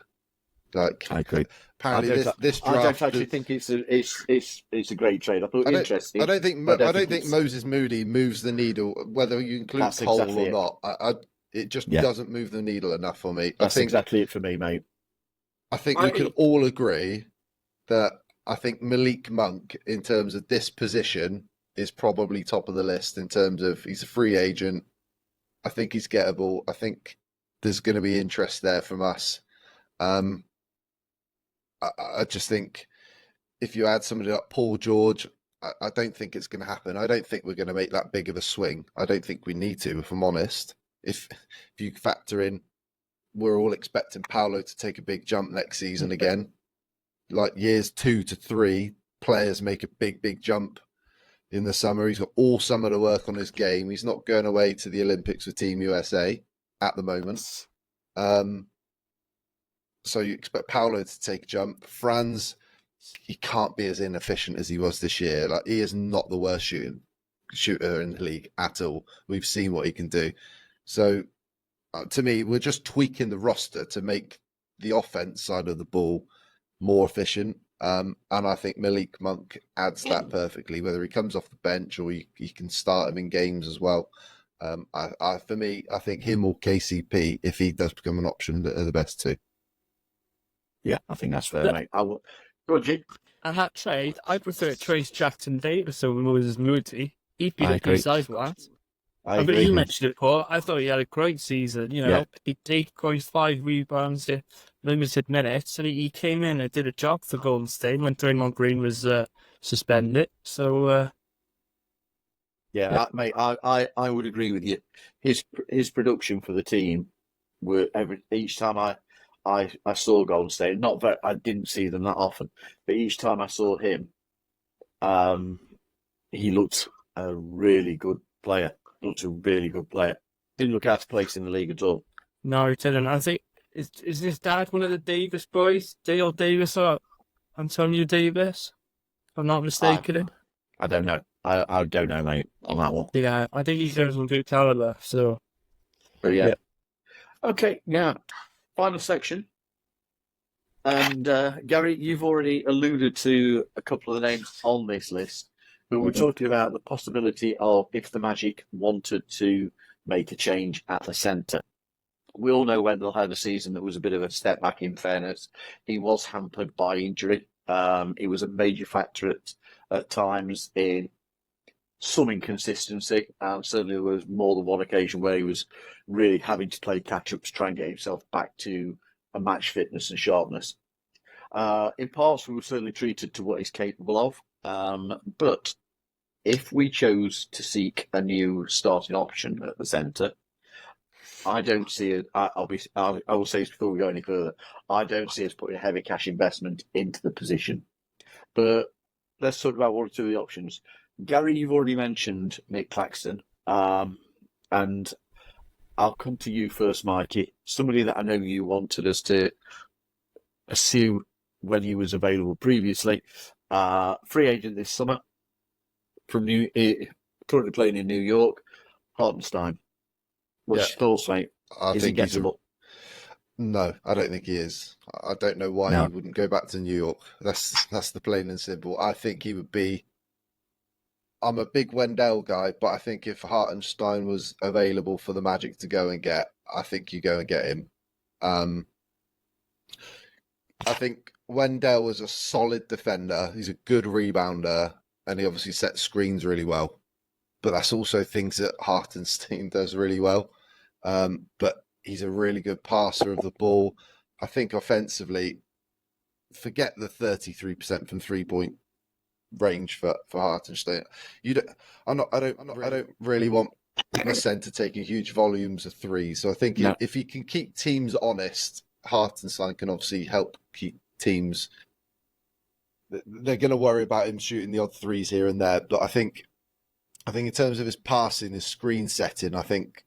Like, I agree. Apparently, this draft. I don't actually think it's a great trade. I thought interesting. I don't think Moses Moody moves the needle, whether you include Cole or not. It just doesn't move the needle enough for me. That's exactly it for me, mate. I think we can all agree that I think Malik Monk, in terms of this position, is probably top of the list in terms of he's a free agent. I think he's gettable. I think there's going to be interest there from us. I just think if you add somebody like Paul George, I don't think it's going to happen. I don't think we're going to make that big of a swing. I don't think we need to, if I'm honest. If you factor in, we're all expecting Paolo to take a big jump next season again. Like years 2 to 3, players make a big jump in the summer. He's got all summer to work on his game. He's not going away to the Olympics with Team USA at the moment. So you expect Paolo to take a jump. Franz, he can't be as inefficient as he was this year. Like, he is not the worst shooter in the league at all. We've seen what he can do. So to me, we're just tweaking the roster to make the offense side of the ball more efficient. And I think Malik Monk adds that perfectly, whether he comes off the bench or you can start him in games as well. For me, I think him or KCP, if he does become an option, are the best two. Yeah, I think that's fair, mate. Go on, Jim. And that trade, I prefer Trace Jackson Davis over Moses Moody. He'd be the piece I've got. I But agree. you mentioned it, Paul. I thought he had a great season. You know, he did 5 rebounds, limited minutes, and he came in and did a job for Golden State when Draymond Green was suspended. So, mate, I would agree with you. His production for the team each time I saw Golden State, not very, I didn't see them that often, but each time I saw him, he looked a really good player. Looked a really good player. Didn't look out of place in the league at all. No, he didn't. I think, is his dad one of the Davis boys? Dale Davis or Antonio Davis? If I'm not mistaken. I don't know. I don't know, mate, on that one. Yeah, I think he's doing some good caliber, so. But yeah. Okay, now, final section. And Gary, you've already alluded to a couple of the names on this list, but we're talking about the possibility of if the Magic wanted to make a change at the centre. We all know Wendell had a season that was a bit of a step back, in fairness. He was hampered by injury. It was a major factor at times in some inconsistency. Certainly there was more than one occasion where he was really having to play catch-up to try and get himself back to a match fitness and sharpness. In parts, we were certainly treated to what he's capable of. But if we chose to seek a new starting option at the centre, I don't see it. I will say this before we go any further. I don't see us putting a heavy cash investment into the position. But let's talk about one or two of the options. Gary, you've already mentioned Nick Claxton, and I'll come to you first, Mikey. Somebody that I know you wanted us to assume when he was available previously. Free agent this summer, currently playing in New York, Hartenstein. What's your thoughts, mate? Is he gettable? No, I don't think he is. I don't know why he wouldn't go back to New York. That's the plain and simple. I think he would be. I'm a big Wendell guy, but I think if Hartenstein was available for the Magic to go and get, I think you go and get him. I think Wendell was a solid defender. He's a good rebounder, and he obviously sets screens really well. But that's also things that Hartenstein does really well. But he's a really good passer of the ball. I think offensively, forget the 33% from 3-point range for Hartenstein. I don't really want a centre taking huge volumes of threes. So I think if he can keep teams honest, Hartenstein can obviously help keep teams. They're going to worry about him shooting the odd threes here and there, but I think in terms of his passing, his screen setting, I think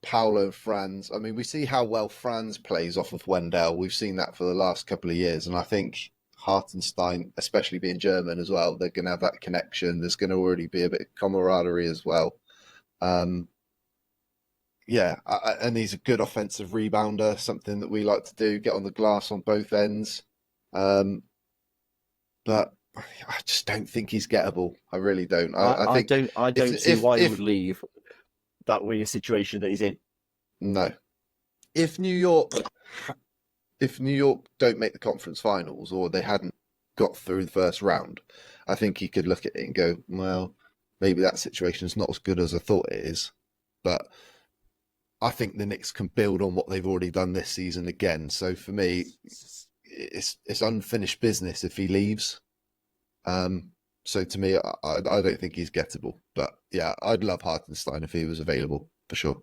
Paolo and Franz. I mean, we see how well Franz plays off of Wendell. We've seen that for the last couple of years, and I think Hartenstein, especially being German as well, they're going to have that connection. There's going to already be a bit of camaraderie as well. And he's a good offensive rebounder, something that we like to do, get on the glass on both ends. But I just don't think he's gettable. I really don't. I don't see why he would leave that weird situation that he's in. No. If New York don't make the conference finals, or they hadn't got through the first round, I think he could look at it and go, well, maybe that situation is not as good as I thought it is. But I think the Knicks can build on what they've already done this season again. So for me, it's unfinished business if he leaves. So to me, I don't think he's gettable. But yeah, I'd love Hartenstein if he was available, for sure.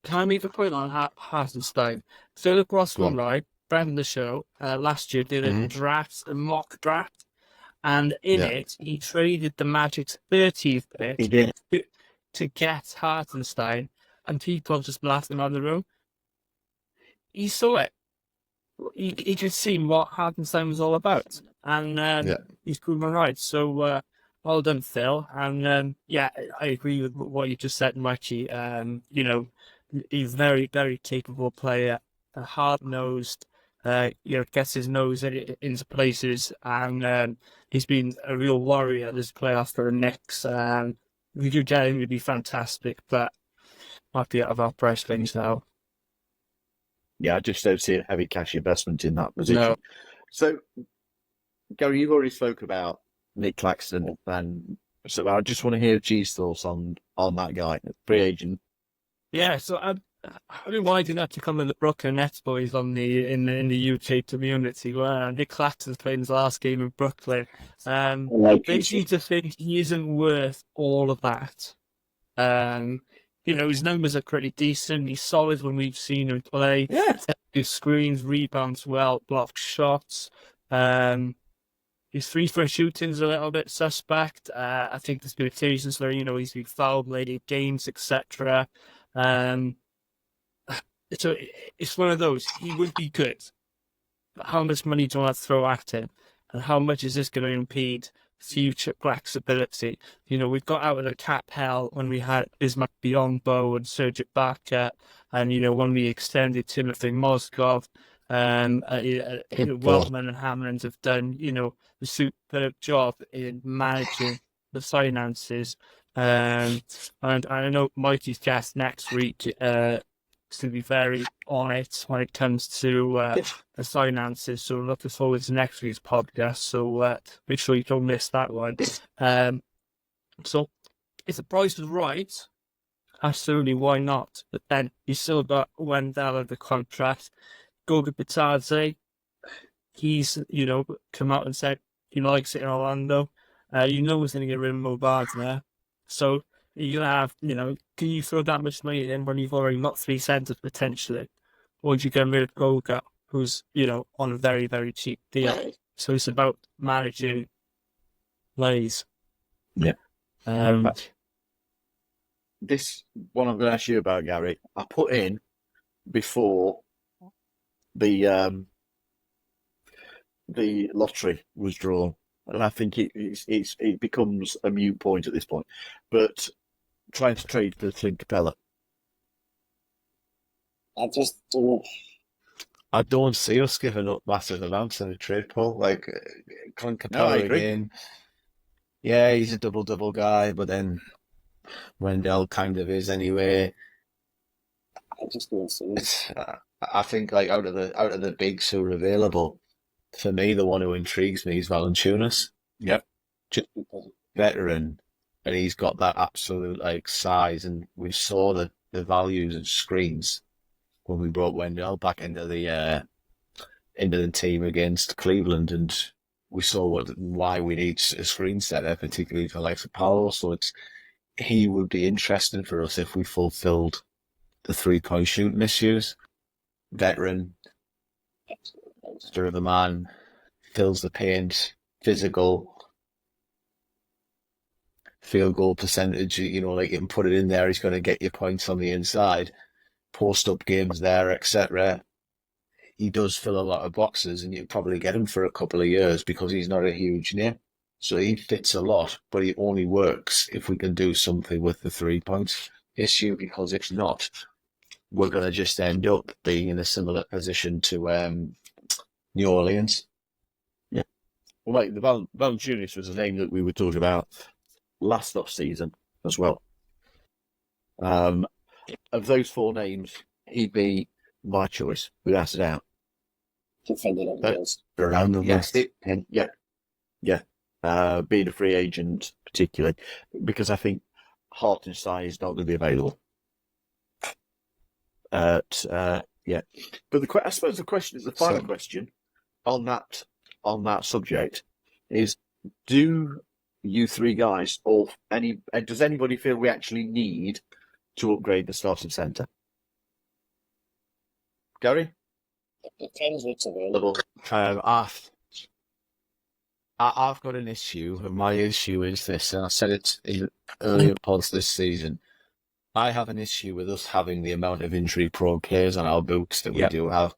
Can I make a point on Hartenstein? So look, Rossman, right, friend of the show, last year did a mock draft, and in it, he traded the Magic's 30th pick to get Hartenstein, and people just laughing on the room. He saw it. He just seen what Hartenstein was all about, and he's proven right. So well done, Phil. And I agree with what you just said, Mikey. He's a very, very capable player, hard-nosed, gets his nose into places, and he's been a real warrior this playoff for the Knicks. If we could get him, it'd be fantastic, but might be out of our price range now. Yeah, I just don't see a heavy cash investment in that position. No. So, Gary, you've already spoke about Nick Claxton, and so I just want to hear G's thoughts on that guy, free agent. Yeah, so I've been wanting that to come in the Brooklyn Nets boys in the UK community, where Nick Claxton's playing his last game in Brooklyn. They seem to think he isn't worth all of that. His numbers are pretty decent. He's solid when we've seen him play. Yeah. gives screens, rebounds well, blocks shots. His 3-point shooting's a little bit suspect. I think there's been occasions where, he's been fouled late in games, etc. So it's one of those. He would be good. But how much money do I throw at him? And how much is this going to impede future flexibility? We've got out of the cap hell when we had Bismack Biyombo and Serge Ibaka, and, when we extended Timothy Mozgov, Weltman and Hammond have done, the superb job in managing the finances. And I know Mikey's guest next week is going to be very on it when it comes to the finances. So looking forward to next week's podcast. So make sure you don't miss that one. So if the price is right, absolutely, why not? But then you still got Wendell under contract. Goga Bitadze, he's, come out and said he likes it in Orlando. He's going to get rid of Mo Wagner. So you're going to have, can you throw that much money in when you've already got 3 centers potentially? Or would you get rid of Goga, who's, on a very, very cheap deal? So it's about managing plays. Yeah. This one I'm going to ask you about, Gary, I put in before the lottery was drawn, and I think it becomes a moot point at this point. But trying to trade for Clint Capela, I don't see us giving up massive amounts in a trade pool. Like Clint Capela again. Yeah, he's a double guy, but then Wendell kind of is anyway. I just don't see it. I think like out of the bigs who are available, for me the one who intrigues me is Valanciunas. Yep. Just veteran, and he's got that absolute like size, and we saw the values of screens when we brought Wendell back into the team against Cleveland, and we saw why we need a screen setter, particularly for like Powell. So he would be interesting for us if we fulfilled the 3-point shooting issues. Veteran, stir of the man, fills the paint, physical, field goal percentage, like you can put it in there, he's going to get you points on the inside, post up games there, etc. He does fill a lot of boxes, and you probably get him for a couple of years because he's not a huge name. So he fits a lot, but he only works if we can do something with the 3-point issue, because if not, we're going to just end up being in a similar position to New Orleans. Yeah. Well, mate, the Valanciunas was a name that we were talking about last off-season as well. Of those 4 names, he'd be my choice, without a doubt. Around the list. Yeah. Being a free agent, particularly, because I think Hartenstein is not going to be available. Yeah. But I suppose the question is the final question on that subject is: do you 3 guys or does anybody feel we actually need to upgrade the starting centre? Gary? It depends what's available. I've got an issue, and my issue is this, and I said it in earlier pods this season. I have an issue with us having the amount of injury-prone players on our books that we do have.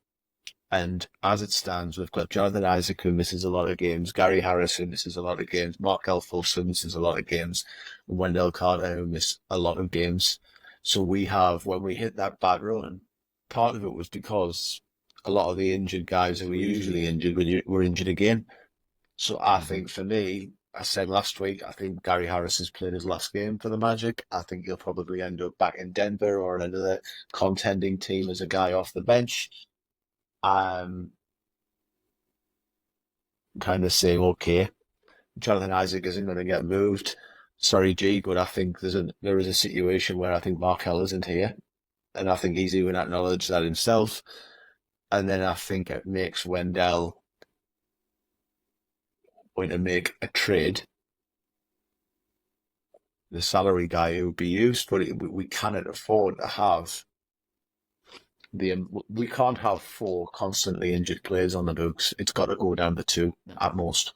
And as it stands, we've got Jonathan Isaac, who misses a lot of games, Gary Harris, who misses a lot of games, Mark Elfus, misses a lot of games, and Wendell Carter, who misses a lot of games. So we have, when we hit that bad run, part of it was because a lot of the injured guys who were usually injured were injured again. So I think for me, I said last week, I think Gary Harris has played his last game for the Magic. I think he'll probably end up back in Denver or another contending team as a guy off the bench. I'm kind of saying, okay, Jonathan Isaac isn't going to get moved. Sorry, G, but I think there is a situation where I think Markelle isn't here. And I think he's even acknowledged that himself. And then I think it makes Wendell going to make a trade. The salary guy who would be used, but we cannot afford to have We can't have 4 constantly injured players on the books. It's got to go down to 2 at most.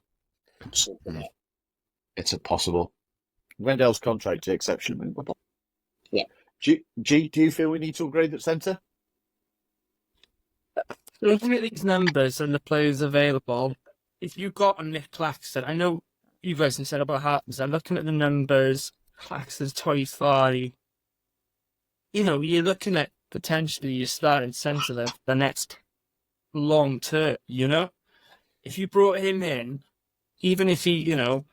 It's impossible. Wendell's contract is exceptional. Yeah. Do you feel we need to upgrade at centre? Looking at these numbers and the players available, if you got a Nick Claxton, I know you guys have said about Hartons, I'm looking at the numbers, Claxton's 25. You know, you're looking at potentially your starting centre there for the next long term, you know? If you brought him in, even if he, you know,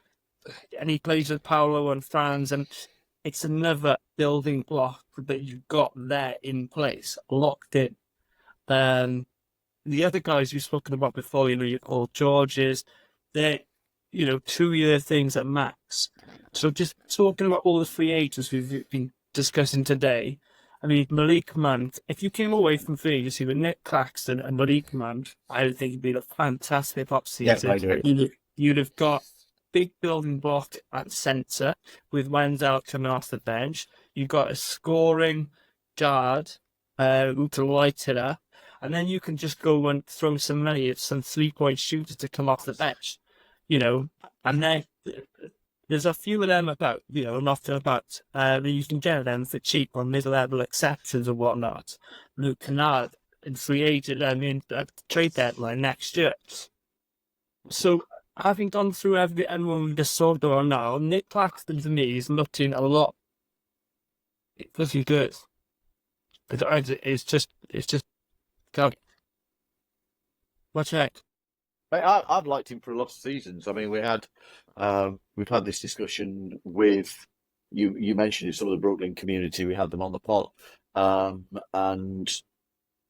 and he plays with Paolo and Franz, and it's another building block that you've got there in place, locked in. The other guys you've spoken about before, you know, your Paul Georges, they're, you know, 2-year things at max. So just talking about all the free agents we've been discussing today, I mean, Malik Monk, if you came away from free agency with Nick Claxton and Malik Monk, I would think it'd be a fantastic offseason. Yeah, I agree. You'd have got big building block at centre with Wendell coming off the bench. You've got a scoring guard to light it up. And then you can just go and throw some money at some 3-point shooters to come off the bench, you know. And then there's a few of them about, you know, not about. You can get them for cheap on mid-level exceptions and whatnot. Luke Kennard in free agent, trade deadline next year. So, having gone through everyone we just saw going now, Nick Claxton to me is looking a lot. It's looking good. It's just go. What's that? Mate, I've liked him for a lot of seasons. I mean, we've had this discussion with you. You mentioned it, some of the Brooklyn community. We had them on the pod, and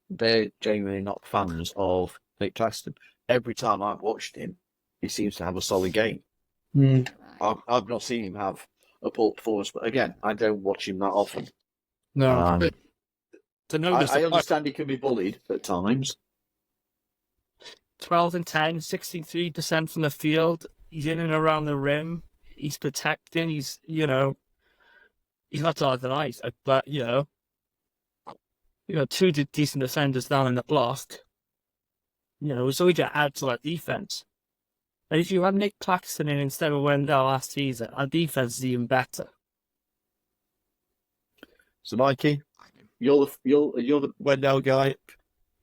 they're genuinely not fans of Nick Claxton. Every time I've watched him, he seems to have a solid game. I've not seen him have a poor performance, but again, I don't watch him that often. No. I understand he can be bullied at times. 12 and 10, 63% from the field. He's in and around the rim. He's protecting. He's, you know, he's not taller than ice, but, you know, 2 decent defenders down in the block. You know, it's always to add to that defense. And if you had Nick Claxton in instead of Wendell last season, our defense is even better. So, Mikey, you're the Wendell guy.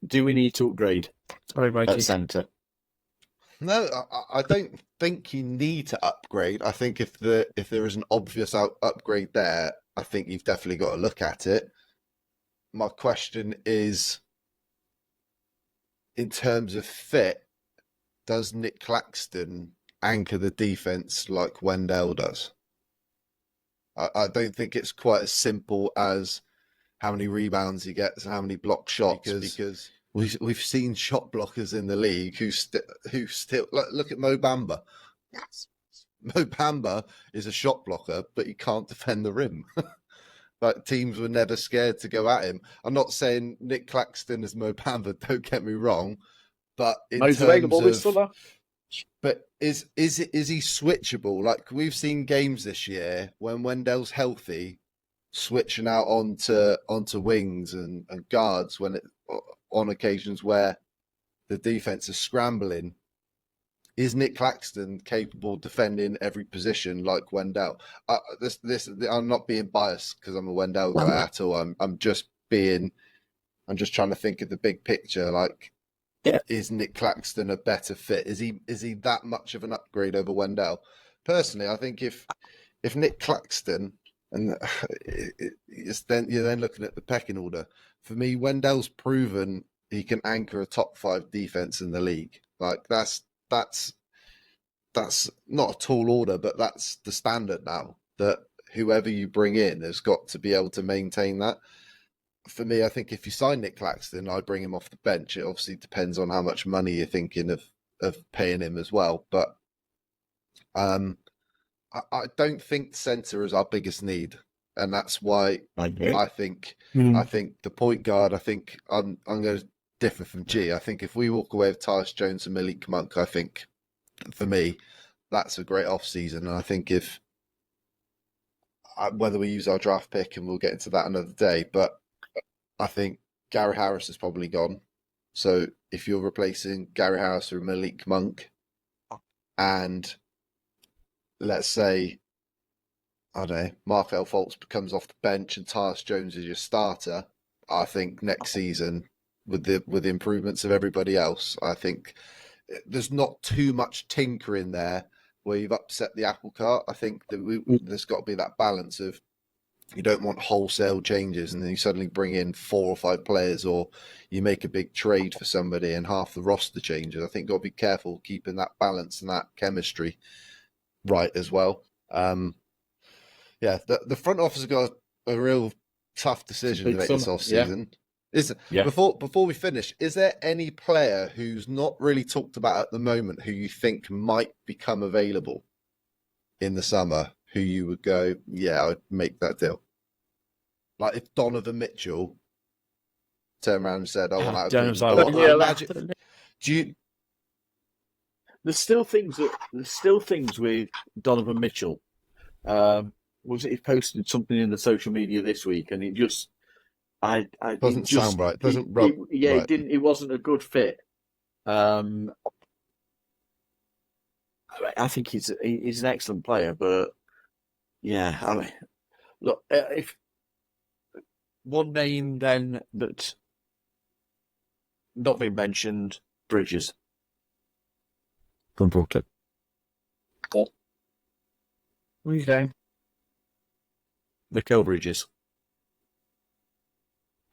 Do we need to upgrade? Sorry, Mikey. At centre? No, I don't think you need to upgrade. I think if there is an obvious upgrade there, I think you've definitely got to look at it. My question is, in terms of fit, does Nick Claxton anchor the defense like Wendell does? I don't think it's quite as simple as how many rebounds he gets, how many block shots, because we've seen shot blockers in the league who still look at Mo Bamba. Yes. Mo Bamba is a shot blocker, but he can't defend the rim. Like, teams were never scared to go at him. I'm not saying Nick Claxton is Mo Bamba, don't get me wrong, but in Mo's terms available this of, summer. but is he switchable? Like, we've seen games this year when Wendell's healthy, switching out onto wings and guards when on occasions where the defense is scrambling. Is Nick Claxton capable of defending every position like Wendell? I'm not being biased because I'm a Wendell guy at all. I'm just trying to think of the big picture. Like, is Nick Claxton a better fit? Is he that much of an upgrade over Wendell? Personally, I think if Nick Claxton, and you're then looking at the pecking order. For me, Wendell's proven he can anchor a top 5 defense in the league. Like, that's not a tall order, but that's the standard now, that whoever you bring in has got to be able to maintain that. For me, I think if you sign Nick Claxton, I'd bring him off the bench. It obviously depends on how much money you're thinking of paying him as well. But I don't think centre is our biggest need. And that's why I think the point guard, I think I'm going to differ from G. I think if we walk away with Tyus Jones and Malik Monk, I think for me, that's a great off-season. And I think whether we use our draft pick, and we'll get into that another day, but I think Gary Harris is probably gone. So if you're replacing Gary Harris with Malik Monk, and let's say, I don't know, Markel Fultz comes off the bench and Tyus Jones is your starter, I think next season, with the improvements of everybody else, I think there's not too much tinkering there where you've upset the apple cart. I think that there's got to be that balance of, you don't want wholesale changes and then you suddenly bring in 4 or 5 players, or you make a big trade for somebody and half the roster changes. I think you've got to be careful keeping that balance and that chemistry right as well. The front office has got a real tough decision to make this off season. Before we finish, is there any player who's not really talked about at the moment who you think might become available in the summer, who you would go, yeah, I'd make that deal? Like if Donovan Mitchell turned around and said, I want to There's still things with Donovan Mitchell. He posted something in the social media this week, and it just doesn't sound right. Doesn't rub. It didn't. It wasn't a good fit. I think he's an excellent player, but yeah, I mean, look, if one name then that's not been mentioned, Bridges from Brooklyn. Okay. Mikal Bridges.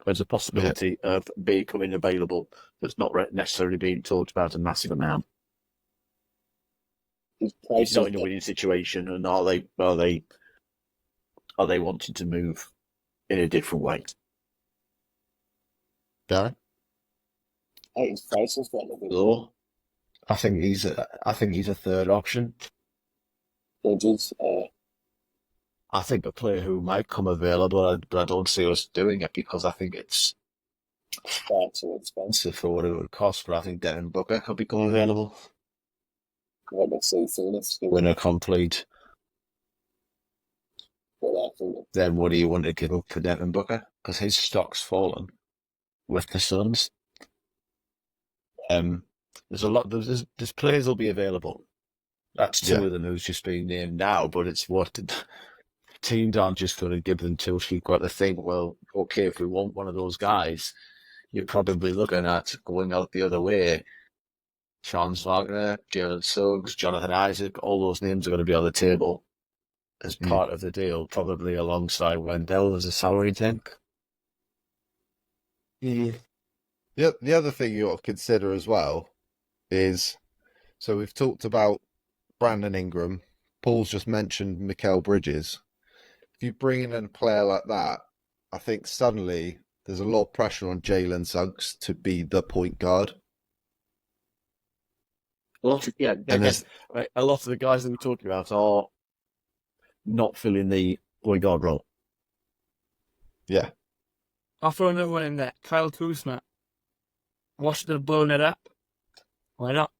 There's a possibility of becoming available that's not necessarily being talked about a massive amount. He's not in a winning situation, and are they wanting to move in a different way? Darren? I think he's a third option. I think a player who might come available, but I don't see us doing it because I think it's far too expensive for what it would cost. But I think Devin Booker could become available. Win a complete. Then what do you want to give up for Devin Booker? Because his stock's fallen with the Suns. There's a lot. There's players will be available. That's two of them who's just being named now, but it's what teams aren't just going to give them till you've got to think, well, okay, if we want one of those guys, you're probably looking at going out the other way. Sean Wagner, Jalen Suggs, Jonathan Isaac, all those names are going to be on the table as part of the deal, probably alongside Wendell as a salary tank. Yeah. The other thing you ought to consider as well is, so we've talked about Brandon Ingram. Paul's just mentioned Mikal Bridges. If you bring in a player like that, I think suddenly there's a lot of pressure on Jalen Suggs to be the point guard. A lot of the guys that we're talking about are not filling the point guard role. Yeah. I'll throw another one in there. Kyle Kuzma. Washington blowing it up. Why not?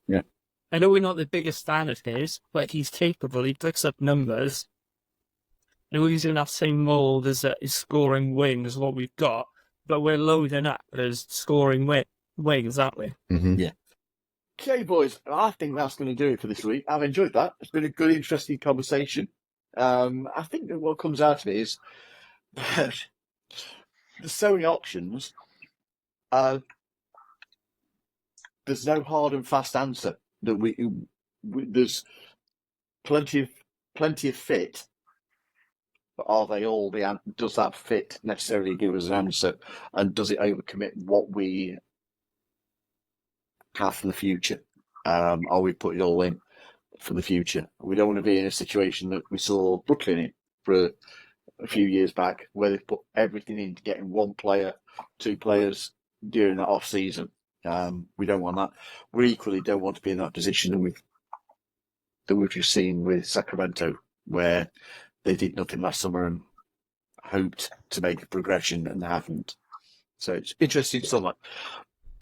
Yeah. I know we're not the biggest fan of his, but he's capable. He picks up numbers. I know he's in that same mold as his scoring wing as what we've got, but we're loading up as scoring wings, aren't we? Mm-hmm. Yeah. Okay, boys, I think that's going to do it for this week. I've enjoyed that. It's been a good, interesting conversation. I think that what comes out of it is there's so many options. There's no hard and fast answer. That there's plenty of fit, but are they all does that fit necessarily give us an answer, and does it overcommit what we have for the future? Are we putting it all in for the future? We don't want to be in a situation that we saw Brooklyn in for a few years back, where they put everything into getting one player, 2 players during that off season. We don't want that. We equally don't want to be in that position that we've just seen with Sacramento, where they did nothing last summer and hoped to make a progression and they haven't. So it's interesting summer.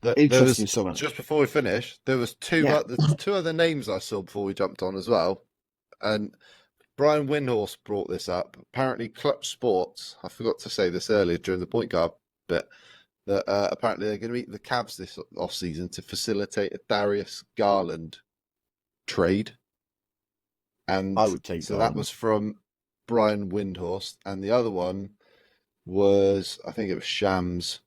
Just before we finish, there was two other names I saw before we jumped on as well, and Brian Windhorst brought this up. Apparently, Clutch Sports, I forgot to say this earlier during the point guard bit, that apparently they're going to meet the Cavs this offseason to facilitate a Darius Garland trade. And I would take so Garland. that was from Brian Windhorst. And the other one was, I think it was Shams.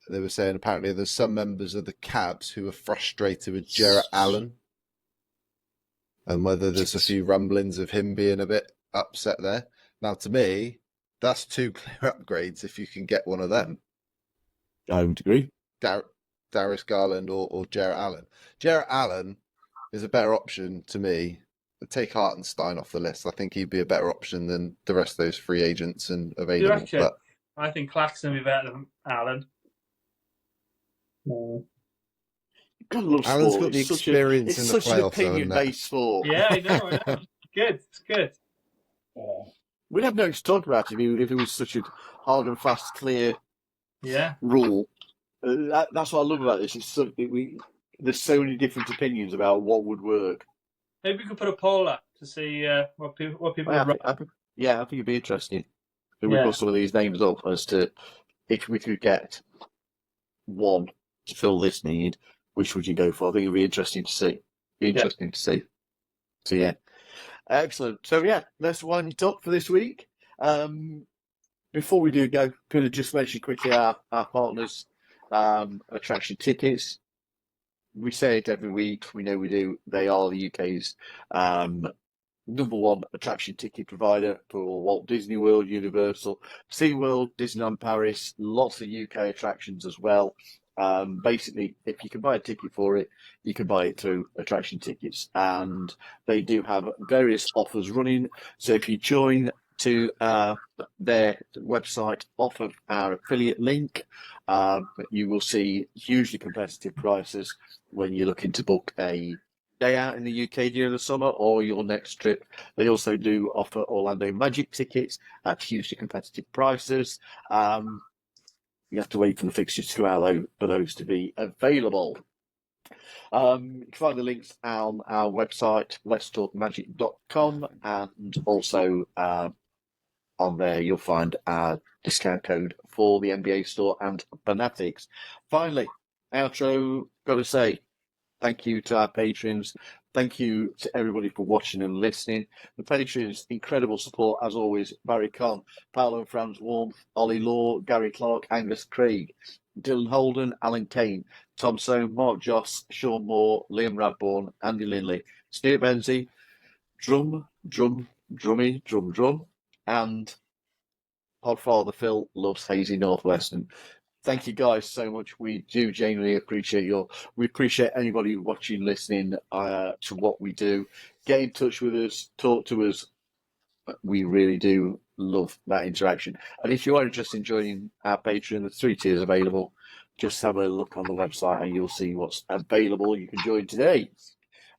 They were saying apparently there's some members of the Cavs who are frustrated with Jarrett Allen, and whether there's a few rumblings of him being a bit upset there. Now, to me, that's two clear upgrades if you can get one of them. I would agree. Darius Garland or Jarrett Allen. Jarrett Allen is a better option to me. Take Hartenstein off the list. I think he'd be a better option than the rest of those free agents and available. But I think Claxton would be better than Allen. Allen's got the experience in the playoffs. It's such an opinion-based sport. Yeah, I know. Good. It's good. We'd have nothing to talk about if it was such a hard and fast, clear rule. That's what I love about this. There's so many different opinions about what would work. Maybe we could put a poll up to see what people would write. I think it'd be interesting. If we put some of these names up as to if we could get one to fill this need, which would you go for? I think it'd be interesting to see. So yeah, excellent. So yeah, let's wind it up for this week. Before we do go, could I just mention quickly our partners, Attraction Tickets. We say it every week. We know we do. They are the UK's number one attraction ticket provider for Walt Disney World, Universal, SeaWorld, Disneyland Paris, lots of UK attractions as well. Basically, if you can buy a ticket for it, you can buy it through Attraction Tickets. And they do have various offers running. So if you join to their website off of our affiliate link, you will see hugely competitive prices when you're looking to book a day out in the UK during the summer or your next trip. They also do offer Orlando Magic tickets at hugely competitive prices. You have to wait for the fixtures to go out for those to be available. You can find the links on our website, letstalkmagic.com, and also on there you'll find our discount code for the NBA store and Fanatics. Finally, outro, got to say thank you to our patrons. Thank you to everybody for watching and listening. The patrons, incredible support as always. Barry Conn, Paolo and Franz Warmth, Ollie Law, Gary Clark, Angus Craig, Dylan Holden, Alan Kane, Tom Soane, Mark Joss, Sean Moore, Liam Radbourne, Andy Linley, Stuart Benzie, Drummy, and Podfather Phil loves Hazy Northwestern. Thank you guys so much. We do genuinely appreciate we appreciate anybody watching, listening to what we do. Get in touch with us, talk to us. We really do love that interaction. And if you are interested in joining our Patreon, there's 3 tiers available. Just have a look on the website and you'll see what's available. You can join today.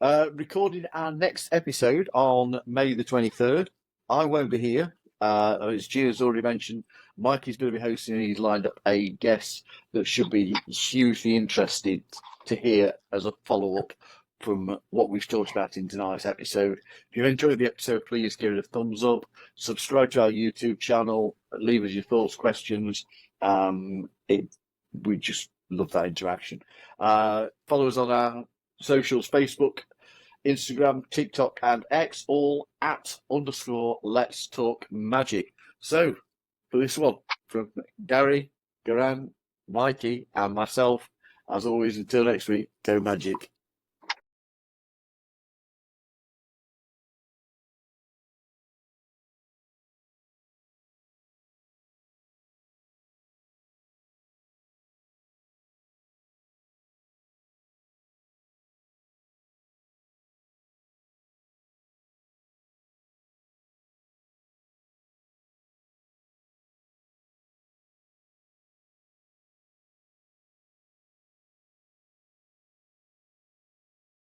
Recording our next episode on May the 23rd. I won't be here. As Gio's already mentioned, Mikey's going to be hosting and he's lined up a guest that should be hugely interested to hear as a follow-up from what we've talked about in tonight's episode. If you enjoyed the episode, please give it a thumbs up, subscribe to our YouTube channel, leave us your thoughts, questions. We just love that interaction. Follow us on our socials, Facebook, Instagram, TikTok, and X, all at _Let's Talk Magic. So, for this one, from Gary, Garan, Mikey, and myself, as always, until next week, go Magic.